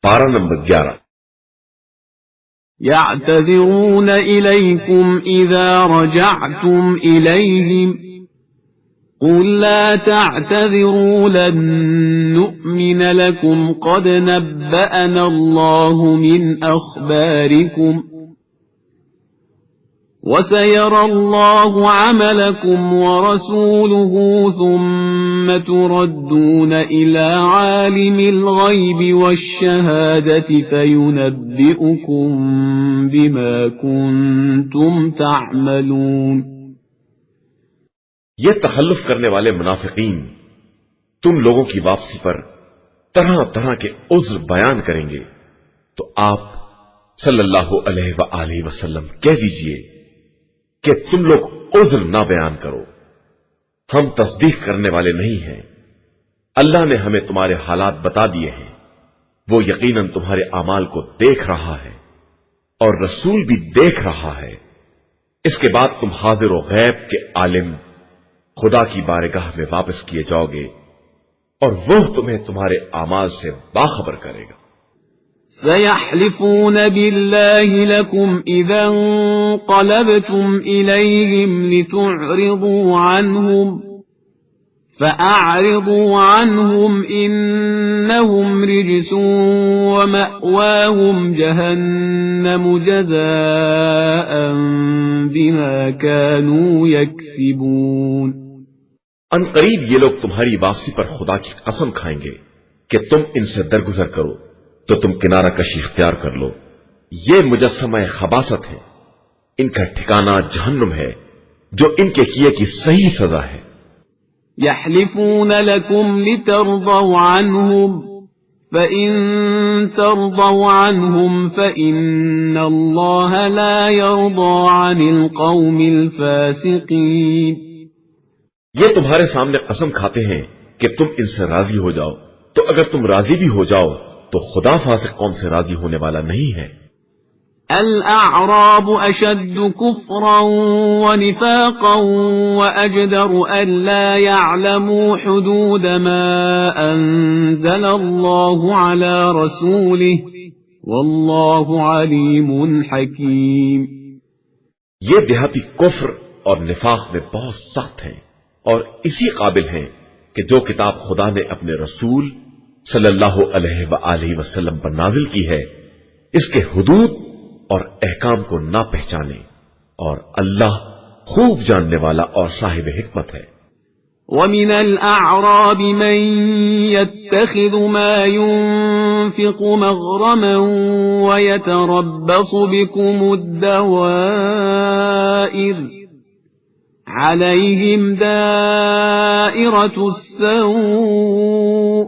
پارہ نمبر 11۔ يعتذرون إليكم إذا رجعتم إليهم قل لا تعتذروا لن نؤمن لكم قد نبأنا الله من أخباركم وسيرى الله عملكم ورسوله ثم تردون إلى عالم الغيب والشهادة فينبئكم بما كنتم تعملون۔ یہ تخلف کرنے والے منافقین تم لوگوں کی واپسی پر طرح طرح کے عذر بیان کریں گے تو آپ صلی اللہ علیہ وآلہ وسلم کہہ دیجئے کہ تم لوگ عذر نہ بیان کرو، ہم تصدیق کرنے والے نہیں ہیں، اللہ نے ہمیں تمہارے حالات بتا دیے ہیں، وہ یقیناً تمہارے اعمال کو دیکھ رہا ہے اور رسول بھی دیکھ رہا ہے۔ اس کے بعد تم حاضر و غیب کے عالم خدا کی بارگاہ میں واپس کیے جاؤ گے اور وہ تمہیں تمہارے اعمال سے باخبر کرے گا۔ سيحلفون بالله لكم إذا انقلبتم إليهم لتعرضوا عنهم فأعرضوا عنهم إنهم رجس ومأواهم جهنم جزاء بما كانوا يكسبون۔ ان قریب یہ لوگ تمہاری واپسی پر خدا کی قسم کھائیں گے کہ تم ان سے درگزر کرو تو تم کنارہ کشی اختیار کر لو، یہ مجسمہ خباثت ہے، ان کا ٹھکانہ جہنم ہے جو ان کے کیے کی صحیح سزا ہے۔ يحلفون لكم لترضوا عنهم فإن ترضوا عنهم فإن الله لا يرضى عن القوم الفاسقين۔ یہ تمہارے سامنے قسم کھاتے ہیں کہ تم ان سے راضی ہو جاؤ، تو اگر تم راضی بھی ہو جاؤ تو خدا فاسق قوم سے راضی ہونے والا نہیں ہے۔ الأعراب أشد كفرا ونفاقا وأجدر ألا يعلموا حدود ما أنزل الله على رسوله والله عليم حكيم۔ یہ دیہاتی کفر اور نفاق میں بہت سخت ہیں اور اسی قابل ہیں کہ جو کتاب خدا نے اپنے رسول صلی اللہ علیہ وآلہ وسلم پر نازل کی ہے اس کے حدود اور احکام کو نہ پہچانے، اور اللہ خوب جاننے والا اور صاحب حکمت ہے۔ وَمِنَ الْأَعْرَابِ مَن يَتَّخِذُ مَا يُنفِقُ مَغْرَمًا وَيَتَرَبَّصُ بِكُمُ الدَّوَائِرَ عَلَيْهِمْ دَائِرَةُ السَّوْءِ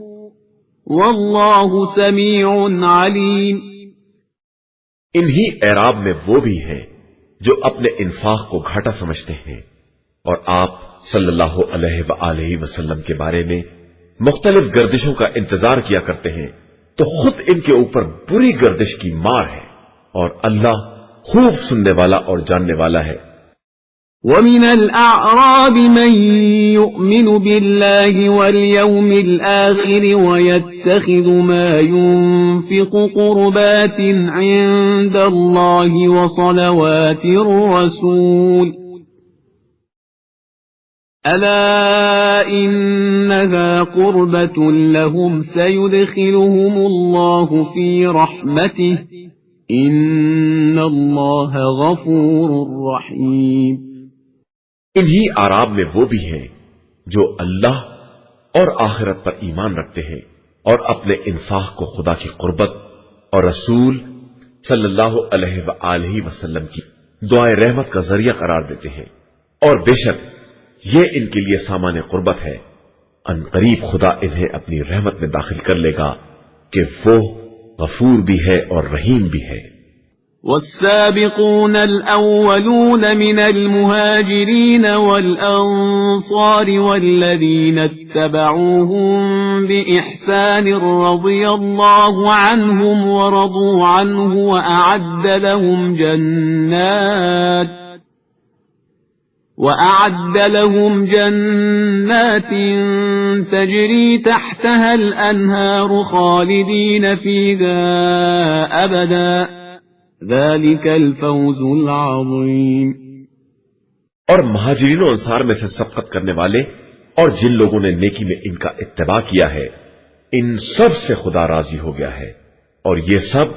وَاللَّهُ سَمِيعٌ عَلِيمٌ۔ انہی اعراب میں وہ بھی ہیں جو اپنے انفاق کو گھاٹا سمجھتے ہیں اور آپ صلی اللہ علیہ وآلہ وسلم کے بارے میں مختلف گردشوں کا انتظار کیا کرتے ہیں تو خود ان کے اوپر بری گردش کی مار ہے، اور اللہ خوب سننے والا اور جاننے والا ہے۔ وَمِنَ الْأَعْرَابِ مَن يُؤْمِنُ بِاللَّهِ وَالْيَوْمِ الْآخِرِ وَيَتَّخِذُ مَا يُنفِقُ قُرُبَاتٍ عِندَ اللَّهِ وَصَلَوَاتِ الرَّسُولِ أَلَا إِنَّهَا قُرْبَةٌ لَهُمْ سَيُدْخِلُهُمُ اللَّهُ فِي رَحْمَتِهِ إِنَّ اللَّهَ غَفُورٌ رَحِيمٌ۔ انہی اعراب میں وہ بھی ہیں جو اللہ اور آخرت پر ایمان رکھتے ہیں اور اپنے انفاق کو خدا کی قربت اور رسول صلی اللہ علیہ وآلہ وسلم کی دعائے رحمت کا ذریعہ قرار دیتے ہیں، اور بے شک یہ ان کے لیے سامان قربت ہے، ان قریب خدا انہیں اپنی رحمت میں داخل کر لے گا کہ وہ غفور بھی ہے اور رحیم بھی ہے۔ والسابقون الأولون من المهاجرين والأنصار والذين اتبعوهم بإحسان رضي الله عنهم ورضوا عنه وأعد لهم وأعد لهم جنات تجري تحتها الأنهار خالدين فيها أبدا ذلك الفوز العظيم۔ اور مہاجرین و انصار میں سے سبقت کرنے والے اور جن لوگوں نے نیکی میں ان کا اتباع کیا ہے ان سب سے خدا راضی ہو گیا ہے، اور یہ سب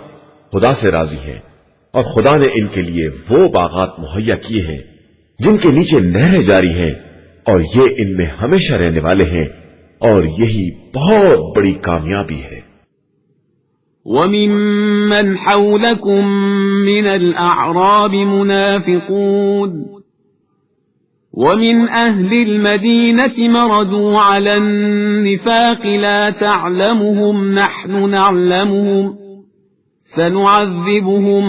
خدا سے راضی ہیں، اور خدا نے ان کے لیے وہ باغات مہیا کیے ہیں جن کے نیچے نہریں جاری ہیں، اور یہ ان میں ہمیشہ رہنے والے ہیں، اور یہی بہت بڑی کامیابی ہے۔ وَمِمَّنْ حَوْلَكُمْ مِنَ الْأَعْرَابِ مُنَافِقُونَ وَمِنْ أَهْلِ الْمَدِينَةِ مَرَدُوا عَلَى النِّفَاقِ لَا تَعْلَمُهُمْ نَحْنُ نَعْلَمُهُمْ سَنُعَذِّبُهُمْ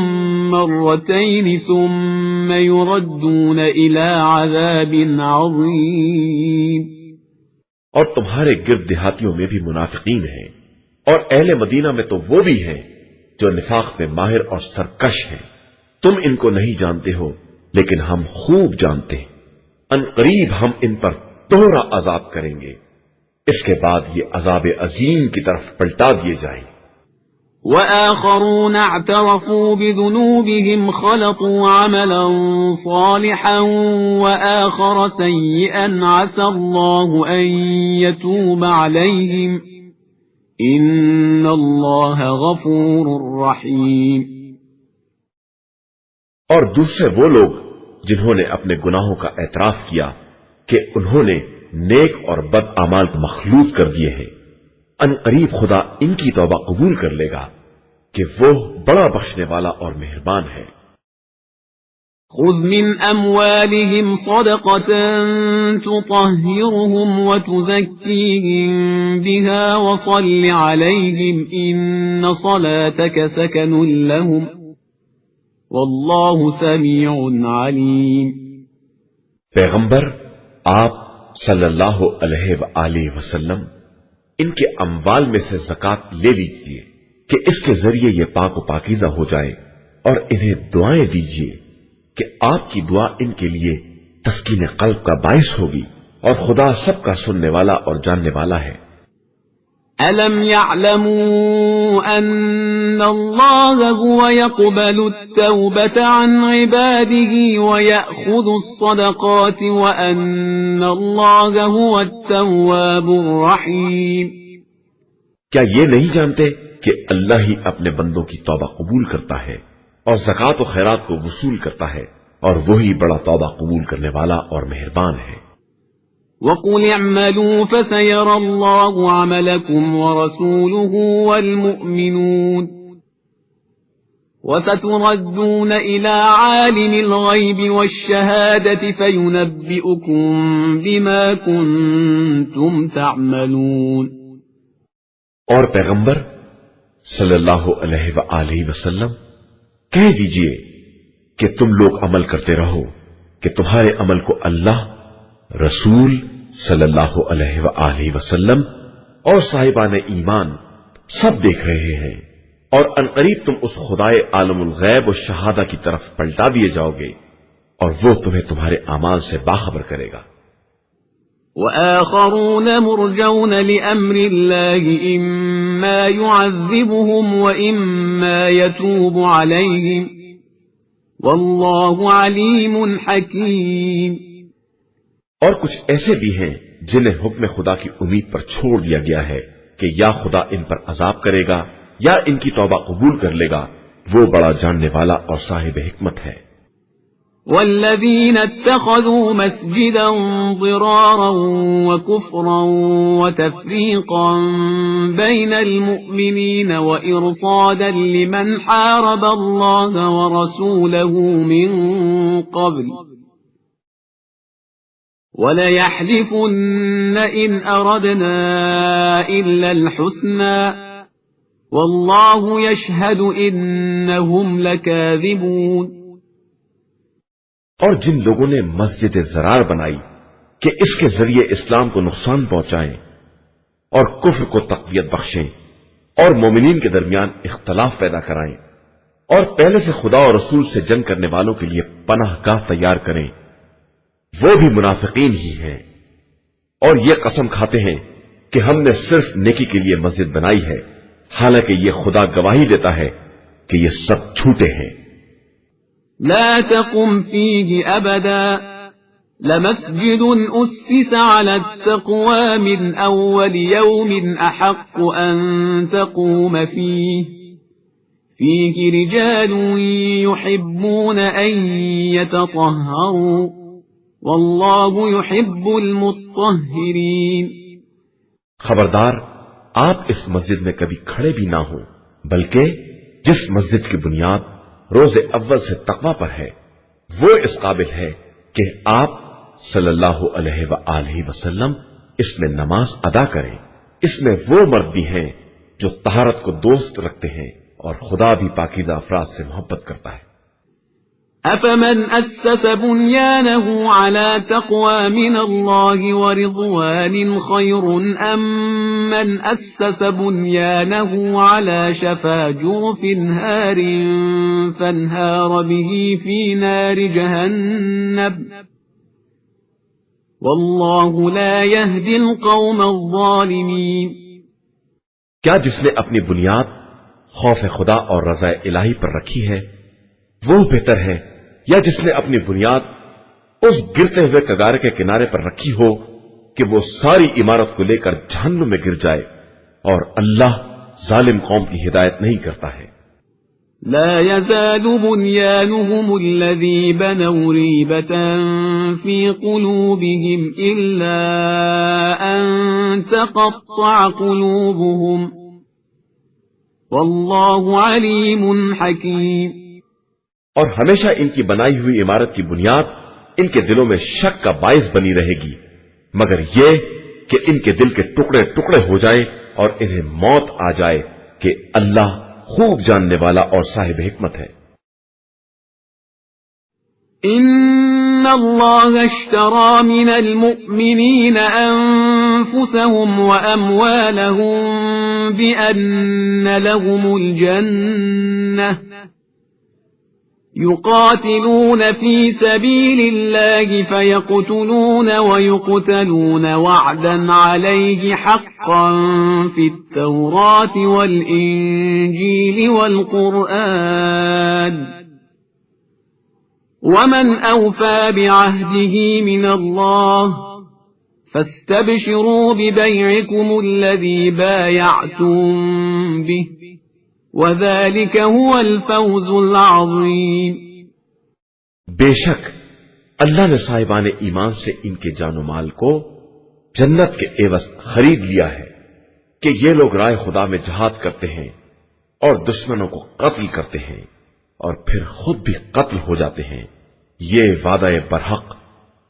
مَرَّتَيْنِ ثُمَّ يُرَدُّونَ إِلَى عَذَابٍ عَظِيمٍ۔ اور تمہارے گرد دیہاتیوں میں بھی منافقین ہیں، اور اہل مدینہ میں تو وہ بھی ہیں جو نفاق میں ماہر اور سرکش ہیں۔ تم ان کو نہیں جانتے ہو، لیکن ہم خوب جانتے ہیں۔ ان قریب ہم ان پر دوہرا عذاب کریں گے، اس کے بعد یہ عذاب عظیم کی طرف پلٹا دیے جائیں۔ وآخرون اعترفوا بذنوبهم خلطوا عملا صالحا وآخر سيئا عسى الله أن يتوب عليهم إن الله غفور رحيم۔ اور دوسرے وہ لوگ جنہوں نے اپنے گناہوں کا اعتراف کیا کہ انہوں نے نیک اور بد اعمال مخلوط کر دیے ہیں، ان قریب خدا ان کی توبہ قبول کر لے گا کہ وہ بڑا بخشنے والا اور مہربان ہے۔ خذ من أموالهم صدقة تطهرهم وتزكيهم بها وصل عليهم إن صلاتك سكن لهم والله سميع عليم۔ پیغمبر آپ صلی اللہ علیہ وآلہ وسلم ان کے اموال میں سے زکات لے لیجیے کہ اس کے ذریعے یہ پاک و پاکیزہ ہو جائے، اور انہیں دعائیں دیجیے کہ آپ کی دعا ان کے لیے تسکین قلب کا باعث ہوگی، اور خدا سب کا سننے والا اور جاننے والا ہے۔ أَلَمْ يَعْلَمُوا أَنَّ اللَّهَ هُوَ يَقْبَلُ التَّوْبَةَ عَنْ عِبَادِهِ وَيَأْخُذُ الصَّدَقَاتِ وَأَنَّ اللَّهَ هُوَ التَّوَّابُ الرَّحِيمُ۔ کیا یہ نہیں جانتے کہ اللہ ہی اپنے بندوں کی توبہ قبول کرتا ہے اور زکات و خیرات کو وصول کرتا ہے، اور وہی بڑا توبہ قبول کرنے والا اور مہربان ہے۔ وَقُلِ اعْمَلُوا فَسَيَرَى اللَّهُ عَمَلَكُمْ وَرَسُولُهُ وَالْمُؤْمِنُونَ وَسَتُرَدُّونَ إِلَى عَالِمِ الْغَيْبِ وَالشَّهَادَةِ فَيُنَبِّئُكُم بِمَا كُنتُمْ تَعْمَلُونَ۔ اور پیغمبر صلی اللہ علیہ وآلہ وسلم کہہ دیجئے کہ تم لوگ عمل کرتے رہو کہ تمہارے عمل کو اللہ، رسول صلی اللہ علیہ وآلہ وسلم اور صاحبان ایمان سب دیکھ رہے ہیں، اور عنقریب تم اس خدائے عالم الغیب و شہادہ کی طرف پلٹا دیے جاؤ گے، اور وہ تمہیں تمہارے اعمال سے باخبر کرے گا۔ وآخرون مرجون لأمر الله إما يعذبهم وإما يتوب عليهم والله عليم حكيم۔ اور کچھ ایسے بھی ہیں جنہیں حکم خدا کی امید پر چھوڑ دیا گیا ہے کہ یا خدا ان پر عذاب کرے گا یا ان کی توبہ قبول کر لے گا، وہ بڑا جاننے والا اور صاحب حکمت ہے۔ والذين اتخذوا مسجدا ضرارا وكفرا وتفريقا بين المؤمنين وإرصادا لمن حارب الله ورسوله من قبل وَلَيَحْلِفُنَّ إِنْ أَرَدْنَا إِلَّا الْحُسْنَى وَاللَّهُ يَشْهَدُ إِنَّهُمْ لَكَاذِبُونَ۔ اور جن لوگوں نے مسجد زرار بنائی کہ اس کے ذریعے اسلام کو نقصان پہنچائیں اور کفر کو تقویت بخشیں اور مومنین کے درمیان اختلاف پیدا کرائیں، اور پہلے سے خدا اور رسول سے جنگ کرنے والوں کے لیے پناہ گاہ تیار کریں، وہ بھی منافقین ہی ہیں، اور یہ قسم کھاتے ہیں کہ ہم نے صرف نیکی کے لیے مسجد بنائی ہے، حالانکہ یہ خدا گواہی دیتا ہے کہ یہ سب جھوٹے ہیں۔ لا تقم فيه أبدا لمسجد أسس على التقوى من أول يوم أحق أن تقوم فيه رجال يحبون أن يتطهروا والله يحب المطهرين۔ خبردار، آپ اس مسجد میں کبھی کھڑے بھی نہ ہوں، بلکہ جس مسجد کی بنیاد روز اول سے تقوی پر ہے، وہ اس قابل ہے کہ آپ صلی اللہ علیہ وآلہ وسلم اس میں نماز ادا کریں۔ اس میں وہ مرد بھی ہیں جو طہارت کو دوست رکھتے ہیں، اور خدا بھی پاکیزہ افراد سے محبت کرتا ہے۔ أفمن أسس بنيانه على تقوى من الله ورضوان خير أم من أسس بنيانه على شفا جرف هار فانهار به في نار جهنم والله لا يهدي القوم الظالمين۔ کیا جس نے اپنی بنیاد خوف خدا اور رضا الہی پر رکھی ہے وہ بہتر ہے، یا جس نے اپنی بنیاد اس گرتے ہوئے کگارے کے کنارے پر رکھی ہو کہ وہ ساری عمارت کو لے کر جہنم میں گر جائے، اور اللہ ظالم قوم کی ہدایت نہیں کرتا ہے۔ لا يزال بنيانهم الذي بنوا ريبة في قلوبهم إلا أن تقطع قلوبهم والله عليم حكيم۔ اور ہمیشہ ان کی بنائی ہوئی عمارت کی بنیاد ان کے دلوں میں شک کا باعث بنی رہے گی، مگر یہ کہ ان کے دل کے ٹکڑے ٹکڑے ہو جائے اور انہیں موت آ جائے کہ اللہ خوب جاننے والا اور صاحب حکمت ہے۔ ان اللہ اشترى من المؤمنین انفسهم واموالهم بأن لهم الجنة يقاتلون في سبيل الله فيقتلون ويقتلون وعدا عليه حقا في التوراة والإنجيل والقرآن ومن أوفى بعهده من الله فاستبشروا ببيعكم الذي بايعتم به وَذَلِكَ هُوَ الْفَوْزُ الْعَظِيمُ۔ بے شک اللہ نے صاحبان ایمان سے ان کے جان و مال کو جنت کے عوض خرید لیا ہے کہ یہ لوگ رائے خدا میں جہاد کرتے ہیں اور دشمنوں کو قتل کرتے ہیں اور پھر خود بھی قتل ہو جاتے ہیں۔ یہ وعدہ برحق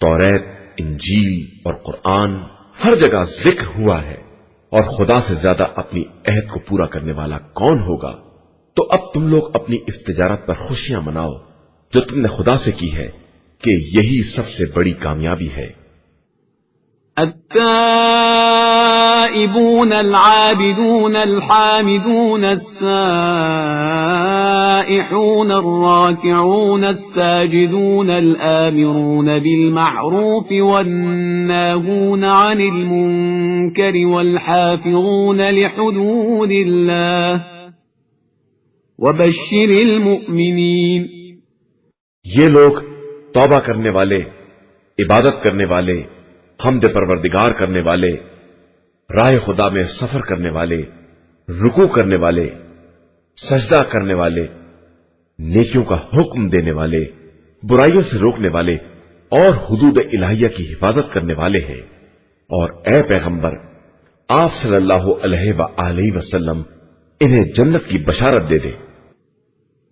توریت، انجیل اور قرآن ہر جگہ ذکر ہوا ہے، اور خدا سے زیادہ اپنی عہد کو پورا کرنے والا کون ہوگا؟ تو اب تم لوگ اپنی اس تجارت پر خوشیاں مناؤ جو تم نے خدا سے کی ہے کہ یہی سب سے بڑی کامیابی ہے۔ التائبون العابدون الحامدون السائحون الراكعون الساجدون الآمرون بالمعروف والناهون عن المنكر والحافظون لحدود الله وبشر المؤمنين۔ یہ لوگ توبہ کرنے والے، عبادت کرنے والے، حمد پروردگار کرنے والے، راہ خدا میں سفر کرنے والے، رکوع کرنے والے، سجدہ کرنے والے، نیکیوں کا حکم دینے والے، برائیوں سے روکنے والے اور حدود الہیہ کی حفاظت کرنے والے ہیں۔ اور اے پیغمبر، آپ صلی اللہ علیہ وآلہ وسلم انہیں جنت کی بشارت دے دیں۔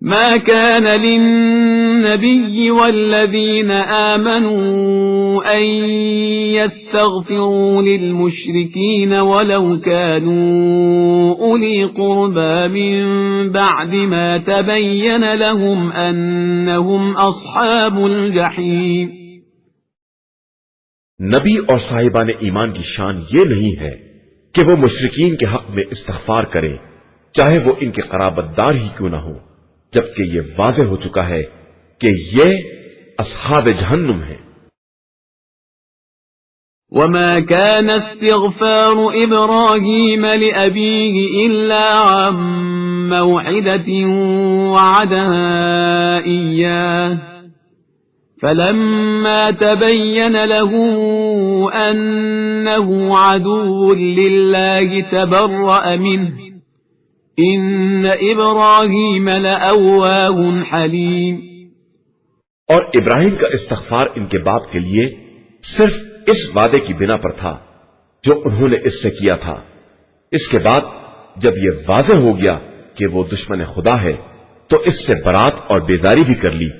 ما كان للنبي والذين آمنوا أن يستغفروا للمشركين ولو كانوا أولي قربى من بعد ما تبين لهم أنهم أصحاب الجحيم۔ نبی اور صاحبان ایمان کی شان یہ نہیں ہے کہ وہ مشرکین کے حق میں استغفار کریں، چاہے وہ ان کے قرابت دار ہی کیوں نہ ہو، جبکہ یہ واضح ہو چکا ہے کہ یہ اصحاب جہنم ہیں۔ وما كان استغفار إبراهيم لأبيه إلا عن موعدة وعدها إياه فلما تبين له أنه عدو لله تبرأ منه إن إبراهيم لأواه حليم. اور ابراہیم کا استغفار ان کے باپ کے لیے صرف اس وعدے کی بنا پر تھا جو انہوں نے اس سے کیا تھا. اس کے بعد جب یہ واضح ہو گیا کہ وہ دشمن خدا ہے تو اس سے برات اور بیزاری بھی کر لی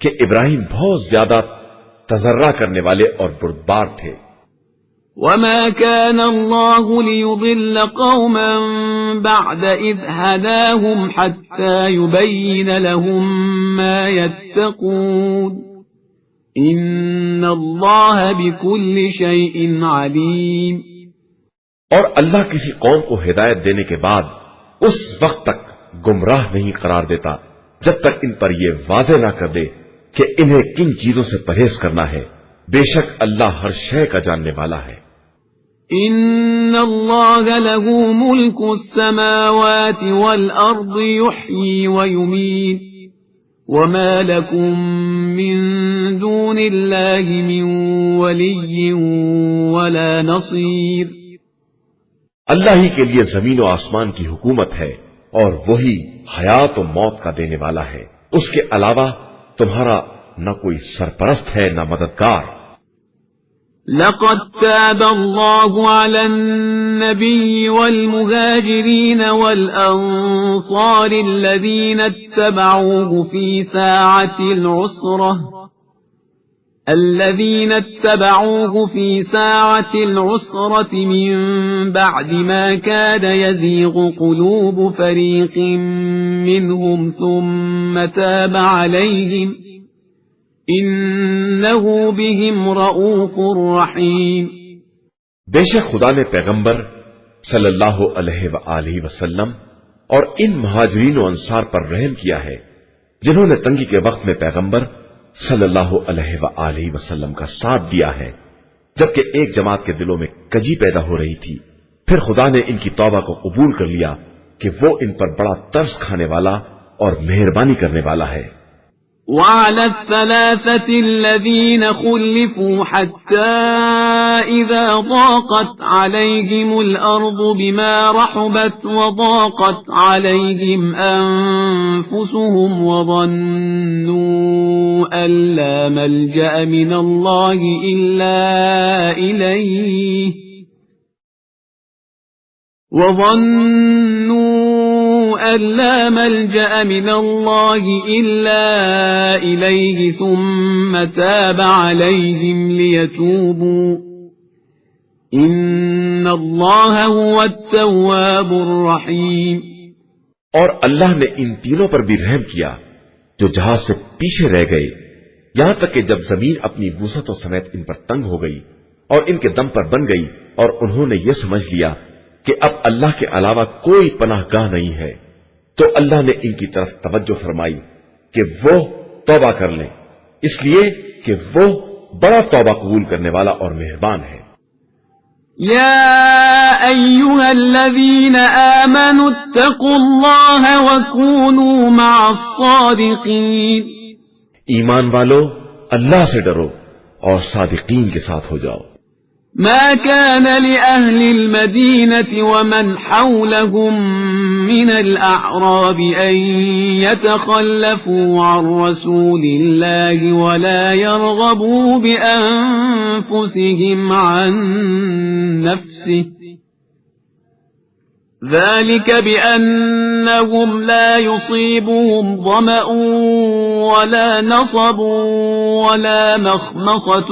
کہ ابراہیم بہت زیادہ تضرع کرنے والے اور بردبار تھے. وما كان الله ليضل قوما بعد إذ هداهم حتى يبين لهم ما يتقون إن الله بكل شيء عليم. اور اللہ کسی قوم کو ہدایت دینے کے بعد اس وقت تک گمراہ نہیں قرار دیتا جب تک ان پر یہ واضح نہ کر دے کہ انہیں کن چیزوں سے پرہیز کرنا ہے. بے شک اللہ ہر شے کا جاننے والا ہے. ان اللہ له ملک السماوات والارض يحيي ويميت وما لكم من دون الله من ولي ولا نصير. اللہ ہی کے لیے زمین و آسمان کی حکومت ہے اور وہی حیات و موت کا دینے والا ہے. اس کے علاوہ تمہارا نہ کوئی سرپرست ہے نہ مددگار. لقد تاب الله على النبي والمهاجرين والأنصار الذين اتبعوه في ساعة العسرة من بعد ما كاد يزيغ قلوب فريق منهم ثم تاب عليهم انه بهم رؤوف رحیم. بے شک خدا نے پیغمبر صلی اللہ علیہ وآلہ وسلم اور ان مہاجرین و انصار پر رحم کیا ہے جنہوں نے تنگی کے وقت میں پیغمبر صلی اللہ علیہ وآلہ وسلم کا ساتھ دیا ہے جبکہ ایک جماعت کے دلوں میں کجی پیدا ہو رہی تھی. پھر خدا نے ان کی توبہ کو قبول کر لیا کہ وہ ان پر بڑا ترس کھانے والا اور مہربانی کرنے والا ہے. وعلى الثلاثة الذين خلفوا حتى إذا ضاقت عليهم الأرض بما رحبت وضاقت عليهم أنفسهم وظنوا أن لا ملجأ من الله إلا إليه أن لا ملجأ من الله إلا إليه ثم تاب عليهم ليتوبوا إن الله هو التواب الرحيم. اور اللہ نے ان تینوں پر بھی رحم کیا جو جہاز سے پیچھے رہ گئے یہاں تک کہ جب زمین اپنی وسعتوں سمیت ان پر تنگ ہو گئی اور ان کے دم پر بن گئی اور انہوں نے یہ سمجھ لیا کہ اب اللہ کے علاوہ کوئی پناہ گاہ نہیں ہے تو اللہ نے ان کی طرف توجہ فرمائی کہ وہ توبہ کر لیں اس لیے کہ وہ بڑا توبہ قبول کرنے والا اور مہربان ہے. يا أيها الذين آمنوا اتقوا الله وكونوا مع الصادقين. ایمان والو اللہ سے ڈرو اور صادقین کے ساتھ ہو جاؤ. ما كان لأهل المدينة ومن حولهم من الأعراب أن يتخلفوا عن رسول الله ولا يرغبوا بأنفسهم عن نفسه ذلك بأنهم لا يصيبهم ظمأ ولا نصب ولا مخمصة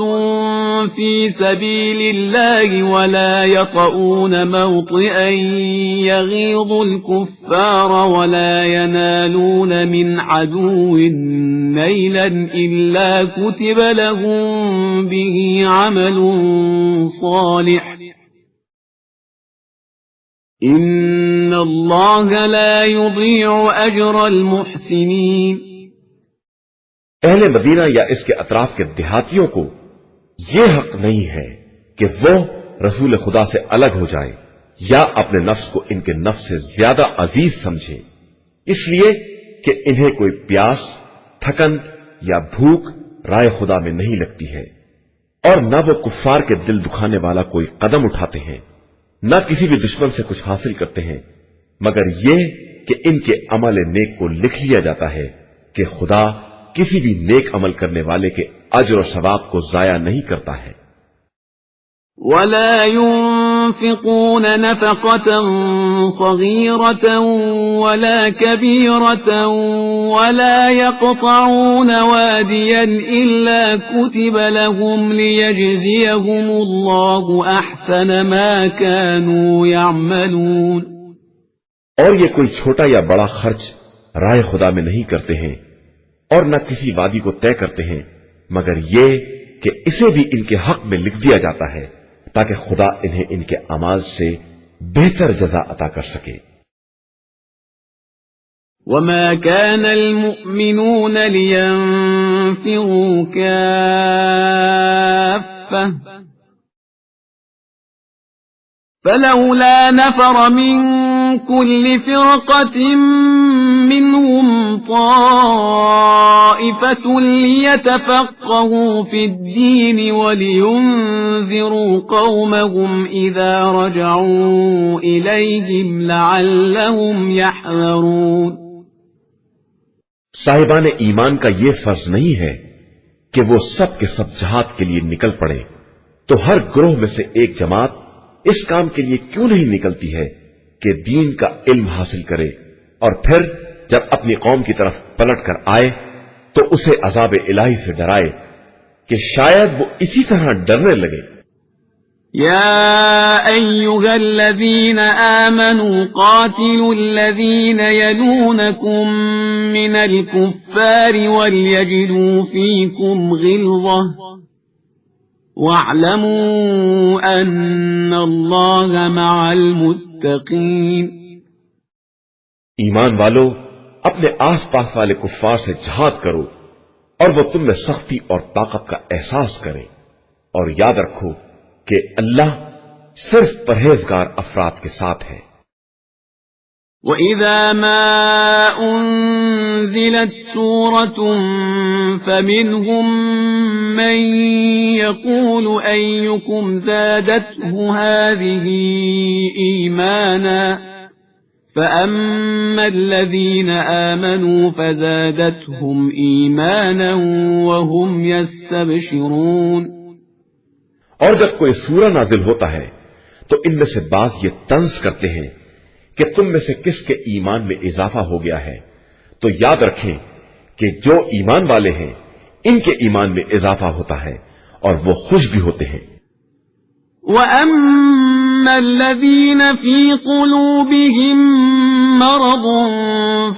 في سبيل الله ولا يطؤون موطئا يغيظ الكفار ولا ينالون من عدو نيلا إلا كتب لهم به عمل صالح ان اللہ لا یضیع اجر المحسنین. اہل مدینہ یا اس کے اطراف کے دیہاتیوں کو یہ حق نہیں ہے کہ وہ رسول خدا سے الگ ہو جائے یا اپنے نفس کو ان کے نفس سے زیادہ عزیز سمجھے، اس لیے کہ انہیں کوئی پیاس، تھکن یا بھوک رائے خدا میں نہیں لگتی ہے، اور نہ وہ کفار کے دل دکھانے والا کوئی قدم اٹھاتے ہیں، نہ کسی بھی دشمن سے کچھ حاصل کرتے ہیں، مگر یہ کہ ان کے عمل نیک کو لکھ لیا جاتا ہے کہ خدا کسی بھی نیک عمل کرنے والے کے اجر و ثواب کو ضائع نہیں کرتا ہے۔ ولا ينفقون نفقة صغيرة ولا كبيرة ولا يقطعون واديا إلا كتب لهم ليجزيهم الله أحسن ما كانوا يعملون۔ اور یہ کوئی چھوٹا یا بڑا خرچ رائے خدا میں نہیں کرتے ہیں اور نہ کسی وادی کو طے کرتے ہیں، مگر یہ کہ اسے بھی ان کے حق میں لکھ دیا جاتا ہے تاکہ خدا انہیں ان کے اعمال سے بہتر جزا عطا کر سکے۔ وما كان المؤمنون لينفروا كافة فلولا نفر من كل فرقة منهم طائفة ليتفقهوا في الدين ولينذروا قومهم إذا رجعوا إليهم لعلهم يحذرون۔ صاحبان ایمان کا یہ فرض نہیں ہے کہ وہ سب کے سب جہاد کے لیے نکل پڑے، تو ہر گروہ میں سے ایک جماعت اس کام کے لیے کیوں نہیں نکلتی ہے کہ دین کا علم حاصل کرے، اور پھر جب اپنی قوم کی طرف پلٹ کر آئے تو اسے عذاب الہی سے ڈرائے کہ شاید وہ اسی طرح ڈرنے لگے۔ يا أيها الذين آمنوا قاتلوا الذين يلونكم من الكفار وليجدوا فيكم غلظة واعلموا أن الله مع المتقين۔ ایمان والو، اپنے آس پاس والے کفار سے جہاد کرو اور وہ تم میں سختی اور طاقت کا احساس کریں، اور یاد رکھو کہ اللہ صرف پرہیزگار افراد کے ساتھ ہے۔ وَإِذَا مَا أُنزِلَتْ سُورَةٌ فَمِنْهُمْ مَنْ يَقُولُ أَيُّكُمْ زَادَتْهُ هَذِهِ إِيمَانًا فَأَمَّا الَّذِينَ آمَنُوا فَزَادَتْهُمْ إِيمَانًا وَهُمْ يَسْتَبْشِرُونَ۔ اور جب کوئی سورہ نازل ہوتا ہے تو ان میں سے بعض یہ طنز کرتے ہیں کہ تم میں سے کس کے ایمان میں اضافہ ہو گیا ہے، تو یاد رکھیں کہ جو ایمان والے ہیں ان کے ایمان میں اضافہ ہوتا ہے اور وہ خوش بھی ہوتے ہیں۔ وَأَمَّا الَّذِينَ فِي قُلُوبِهِم مَّرَضٌ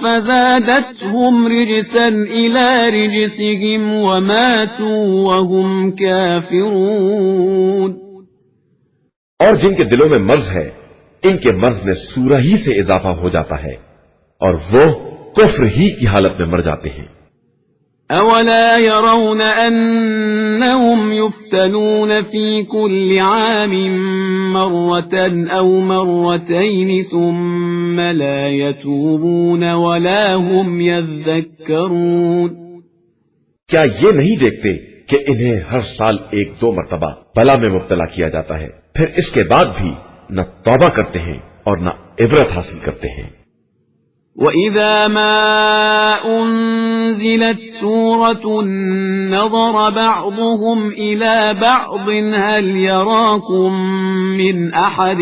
فَزَادَتْهُمْ رِجْسًا إِلَى رِجْسِهِمْ وَمَاتُوا وَهُمْ كَافِرُونَ۔ اور جن کے دلوں میں مرض ہے ان کے مرض میں سورہ ہی سے اضافہ ہو جاتا ہے اور وہ کفر ہی کی حالت میں مر جاتے ہیں۔ أَوَلَا يَرَوْنَ أَنَّهُمْ يُفْتَنُونَ فِي كُلِّ عَامٍ مَّرَّةً أَوْ مَرَّتَيْنِ ثُمَّ لَا يَتُوبُونَ وَلَا هُمْ يَذَّكَّرُونَ۔ کیا یہ نہیں دیکھتے کہ انہیں ہر سال ایک دو مرتبہ بلا میں مبتلا کیا جاتا ہے، پھر اس کے بعد بھی نہ توبہ کرتے ہیں اور نہ عبرت حاصل کرتے ہیں۔ وَإِذَا مَا أُنزِلَتْ سُورَةٌ نَظَرَ بَعْضُهُمْ إِلَى بَعْضٍ هَلْ يَرَاكُمْ مِنْ أَحَدٍ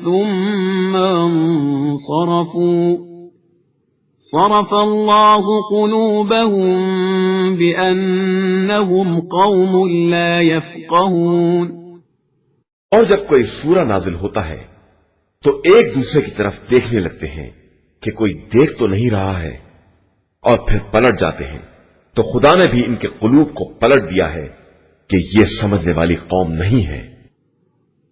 ثُمَّ انصَرَفُوا صَرَفَ اللَّهُ قُلُوبَهُم بِأَنَّهُمْ قَوْمٌ لَا يَفْقَهُونَ۔ اور جب کوئی سورہ نازل ہوتا ہے تو ایک دوسرے کی طرف دیکھنے لگتے ہیں کہ کوئی دیکھ تو نہیں رہا ہے، اور پھر پلٹ جاتے ہیں، تو خدا نے بھی ان کے قلوب کو پلٹ دیا ہے کہ یہ سمجھنے والی قوم نہیں ہے۔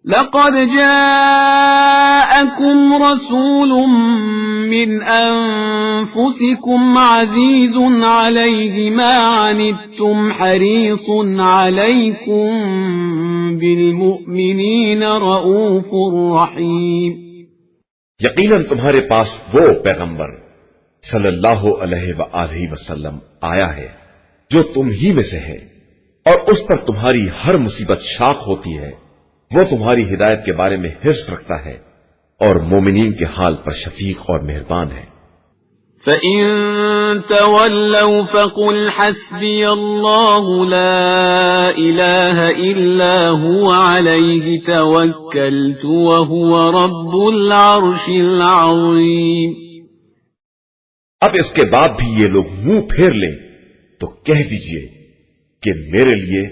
لَقَدْ جَاءَكُمْ رَسُولٌ مِّنْ أَنفُسِكُمْ عَزِيزٌ عَلَيْهِ مَا عَنِتُّمْ حَرِيصٌ عَلَيْكُمْ بالمؤمنين رؤوف رحيم. یقیناً تمہارے پاس وہ پیغمبر صلی اللہ علیہ وآلہ وسلم آیا ہے جو تم ہی میں سے ہے، اور اس پر تمہاری ہر مصیبت شاق ہوتی ہے. وہ تمہاری ہدایت کے بارے میں حرص رکھتا ہے اور مومنین کے حال پر شفیق اور مہربان ہے. فَإِن تَوَلَّوْا فَقُلْ حَسْبِيَ اللَّهُ لَا إِلَهَ إِلَّا هُوَ عَلَيْهِ تَوَكَّلْتُ وَهُوَ رَبُّ الْعَرْشِ الْعَظِيمِ. اب اس کے بعد بھی یہ لوگ منہ پھیر لیں تو کہہ دیجئے کہ میرے لیے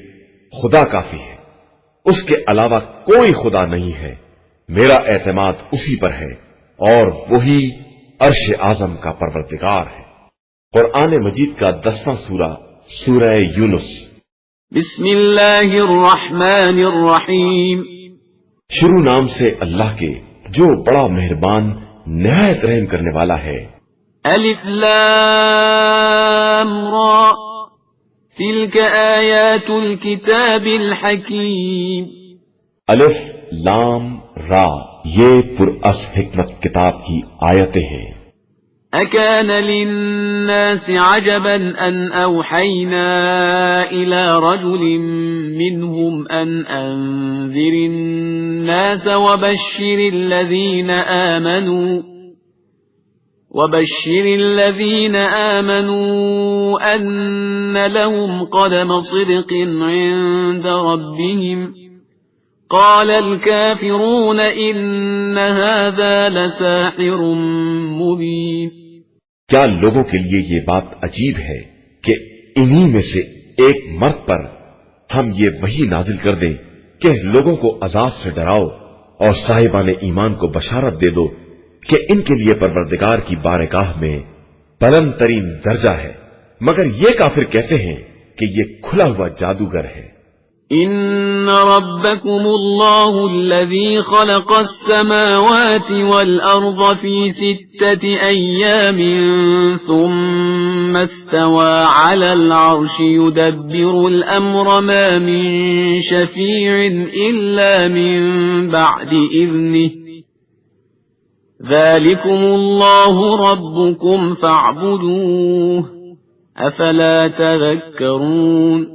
خدا کافی ہے، اس کے علاوہ کوئی خدا نہیں ہے، میرا اعتماد اسی پر ہے اور وہی عرش اعظم کا پروردگار ہے. قرآن مجید کا 10واں سورہ سورہ یونس. بسم اللہ الرحمن الرحیم. شروع نام سے اللہ کے جو بڑا مہربان نہایت رحم کرنے والا ہے. الف لام را تلك آیات الكتاب الحکیم. الف لام را یہ پراس حکمت کتاب کی آیتیں ہیں. اکان للناس عجبا ان اوحینا الى رجل منهم ان انذر الناس وبشر الذين آمنوا أن لهم قدم صدق عند ربهم قال الكافرون إن هذا لساحر مبين. کیا لوگوں کے لیے یہ بات عجیب ہے کہ انہی میں سے ایک مرد پر ہم یہ وحی نازل کر دیں کہ لوگوں کو عذاب سے ڈراؤ اور صاحبان ایمان کو بشارت دے دو کہ ان کے لیے پروردگار کی بارگاہ میں بلند ترین درجہ ہے، مگر یہ کافر کہتے ہیں کہ یہ کھلا ہوا جادوگر ہے. ان ربكم الله الذي خلق السماوات والارض في 6 ايام ثم استوى على العرش يدبر الامر ما من شفيع الا من بعد اذنه ذلكم الله ربكم فاعبدوه افلا تذكرون.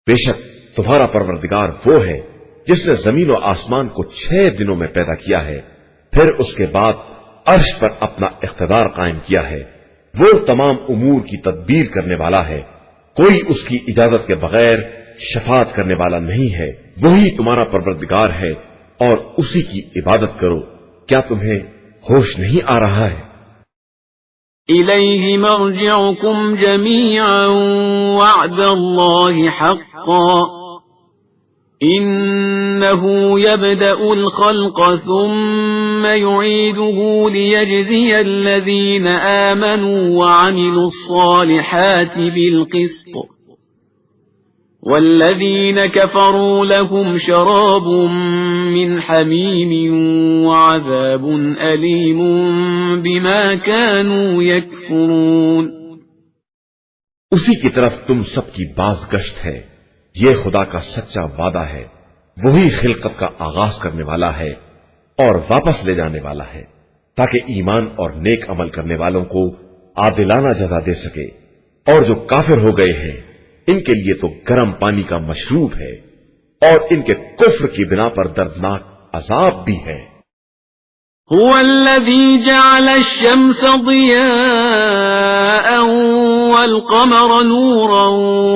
بے شک تمہارا پروردگار وہ ہے جس نے زمین و آسمان کو 6 دنوں میں پیدا کیا ہے، پھر اس کے بعد عرش پر اپنا اقتدار قائم کیا ہے. وہ تمام امور کی تدبیر کرنے والا ہے، کوئی اس کی اجازت کے بغیر شفاعت کرنے والا نہیں ہے. وہی تمہارا پروردگار ہے اور اسی کی عبادت کرو. کیا تمہیں ہوش نہیں آ رہا ہے؟ إليه مرجعكم جميعا وعد الله حقا إنه يبدأ الخلق ثم يعيده ليجزي الذين آمنوا وعملوا الصالحات بالقسط والذين كفروا لهم شراب من حميم وعذاب أليم بما كانوا يكفرون. اسی کی طرف تم سب کی بازگشت ہے. یہ خدا کا سچا وعدہ ہے، وہی خلقت کا آغاز کرنے والا ہے اور واپس لے جانے والا ہے تاکہ ایمان اور نیک عمل کرنے والوں کو عادلانہ جزا دے سکے. اور جو کافر ہو گئے ہیں ان کے لیے تو گرم پانی کا مشروب ہے اور ان کے کفر کی بنا پر دردناک عذاب بھی ہے. هو الذي جعل الشمس ضياء والقمر نورا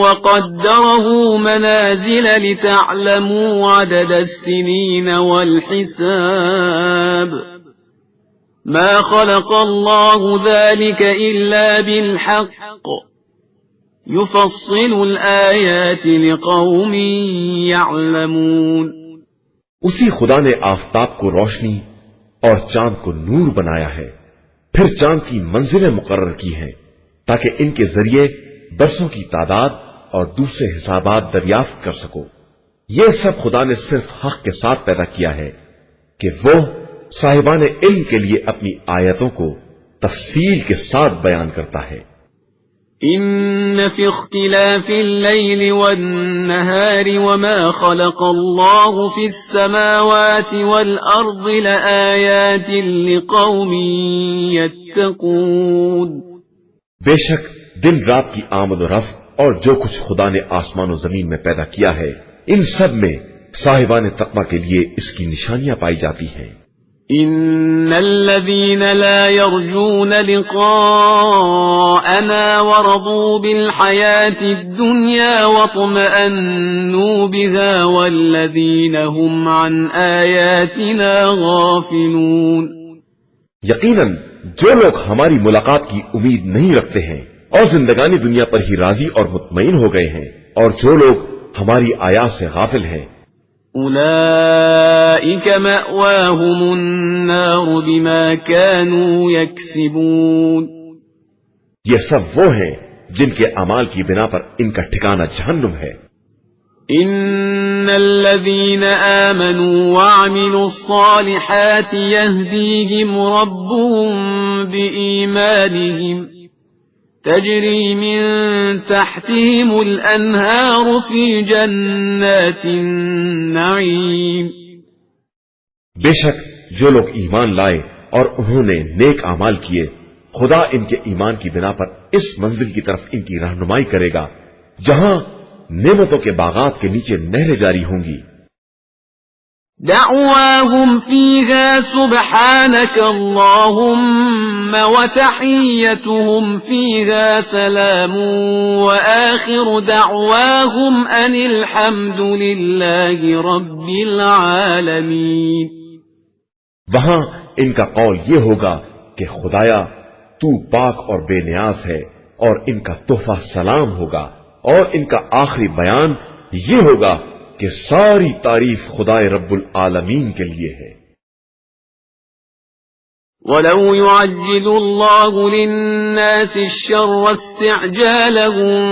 وقدره منازل لتعلموا عدد السنين والحساب ما خلق الله ذلك إلا بالحق يفصل الآيات لقوم يعلمون. اسی خدا نے آفتاب کو روشنی اور چاند کو نور بنایا ہے، پھر چاند کی منزلیں مقرر کی ہیں تاکہ ان کے ذریعے برسوں کی تعداد اور دوسرے حسابات دریافت کر سکو. یہ سب خدا نے صرف حق کے ساتھ پیدا کیا ہے کہ وہ صاحبان علم کے لیے اپنی آیتوں کو تفصیل کے ساتھ بیان کرتا ہے. إن في اختلاف الليل والنهار وما خلق الله في السماوات والأرض لآيات لقوم يتقون. بے شک دن رات کی آمد و رفع اور جو کچھ خدا نے آسمان و زمین میں پیدا کیا ہے ان سب میں صاحبان تقوی کے لیے اس کی نشانیاں پائی جاتی ہیں. إن الذين لا يرجون لقاءنا ورضوا بالحياة الدنيا واطمأنوا بها والذين هم عن آياتنا غافلون. یقیناً جو لوگ ہماری ملاقات کی امید نہیں رکھتے ہیں اور زندگانی دنیا پر ہی راضی اور مطمئن ہو گئے ہیں اور جو لوگ ہماری آیات سے غافل ہیں أولئك مأواهم النار بما كانوا يكسبون. یہ سب وہ ہیں جن کے اعمال کی بنا پر ان کا ٹھکانہ جہنم ہے. إن الذين آمنوا وعملوا الصالحات يهديهم ربهم بإيمانهم تجري من تحتهم الأنهار في جنات النعيم. بے شک جو لوگ ایمان لائے اور انہوں نے نیک اعمال کیے خدا ان کے ایمان کی بنا پر اس منزل کی طرف ان کی رہنمائی کرے گا جہاں نعمتوں کے باغات کے نیچے نہریں جاری ہوں گی. دعواهم فيها سبحانك اللهم وتحيتهم فيها سلام وآخر دعواهم أن الحمد لله رب العالمين. وہاں ان کا قول یہ ہوگا کہ خدایا تو پاک اور بے نیاز ہے اور ان کا تحفہ سلام ہوگا اور ان کا آخری بیان یہ ہوگا کہ ساری تعریف خدائے رب العالمین کے لیے ہے. وَلَوْ يُعَجِّلُ اللَّهُ لِلنَّاسِ الشَّرَّ اسْتِعْجَالَهُم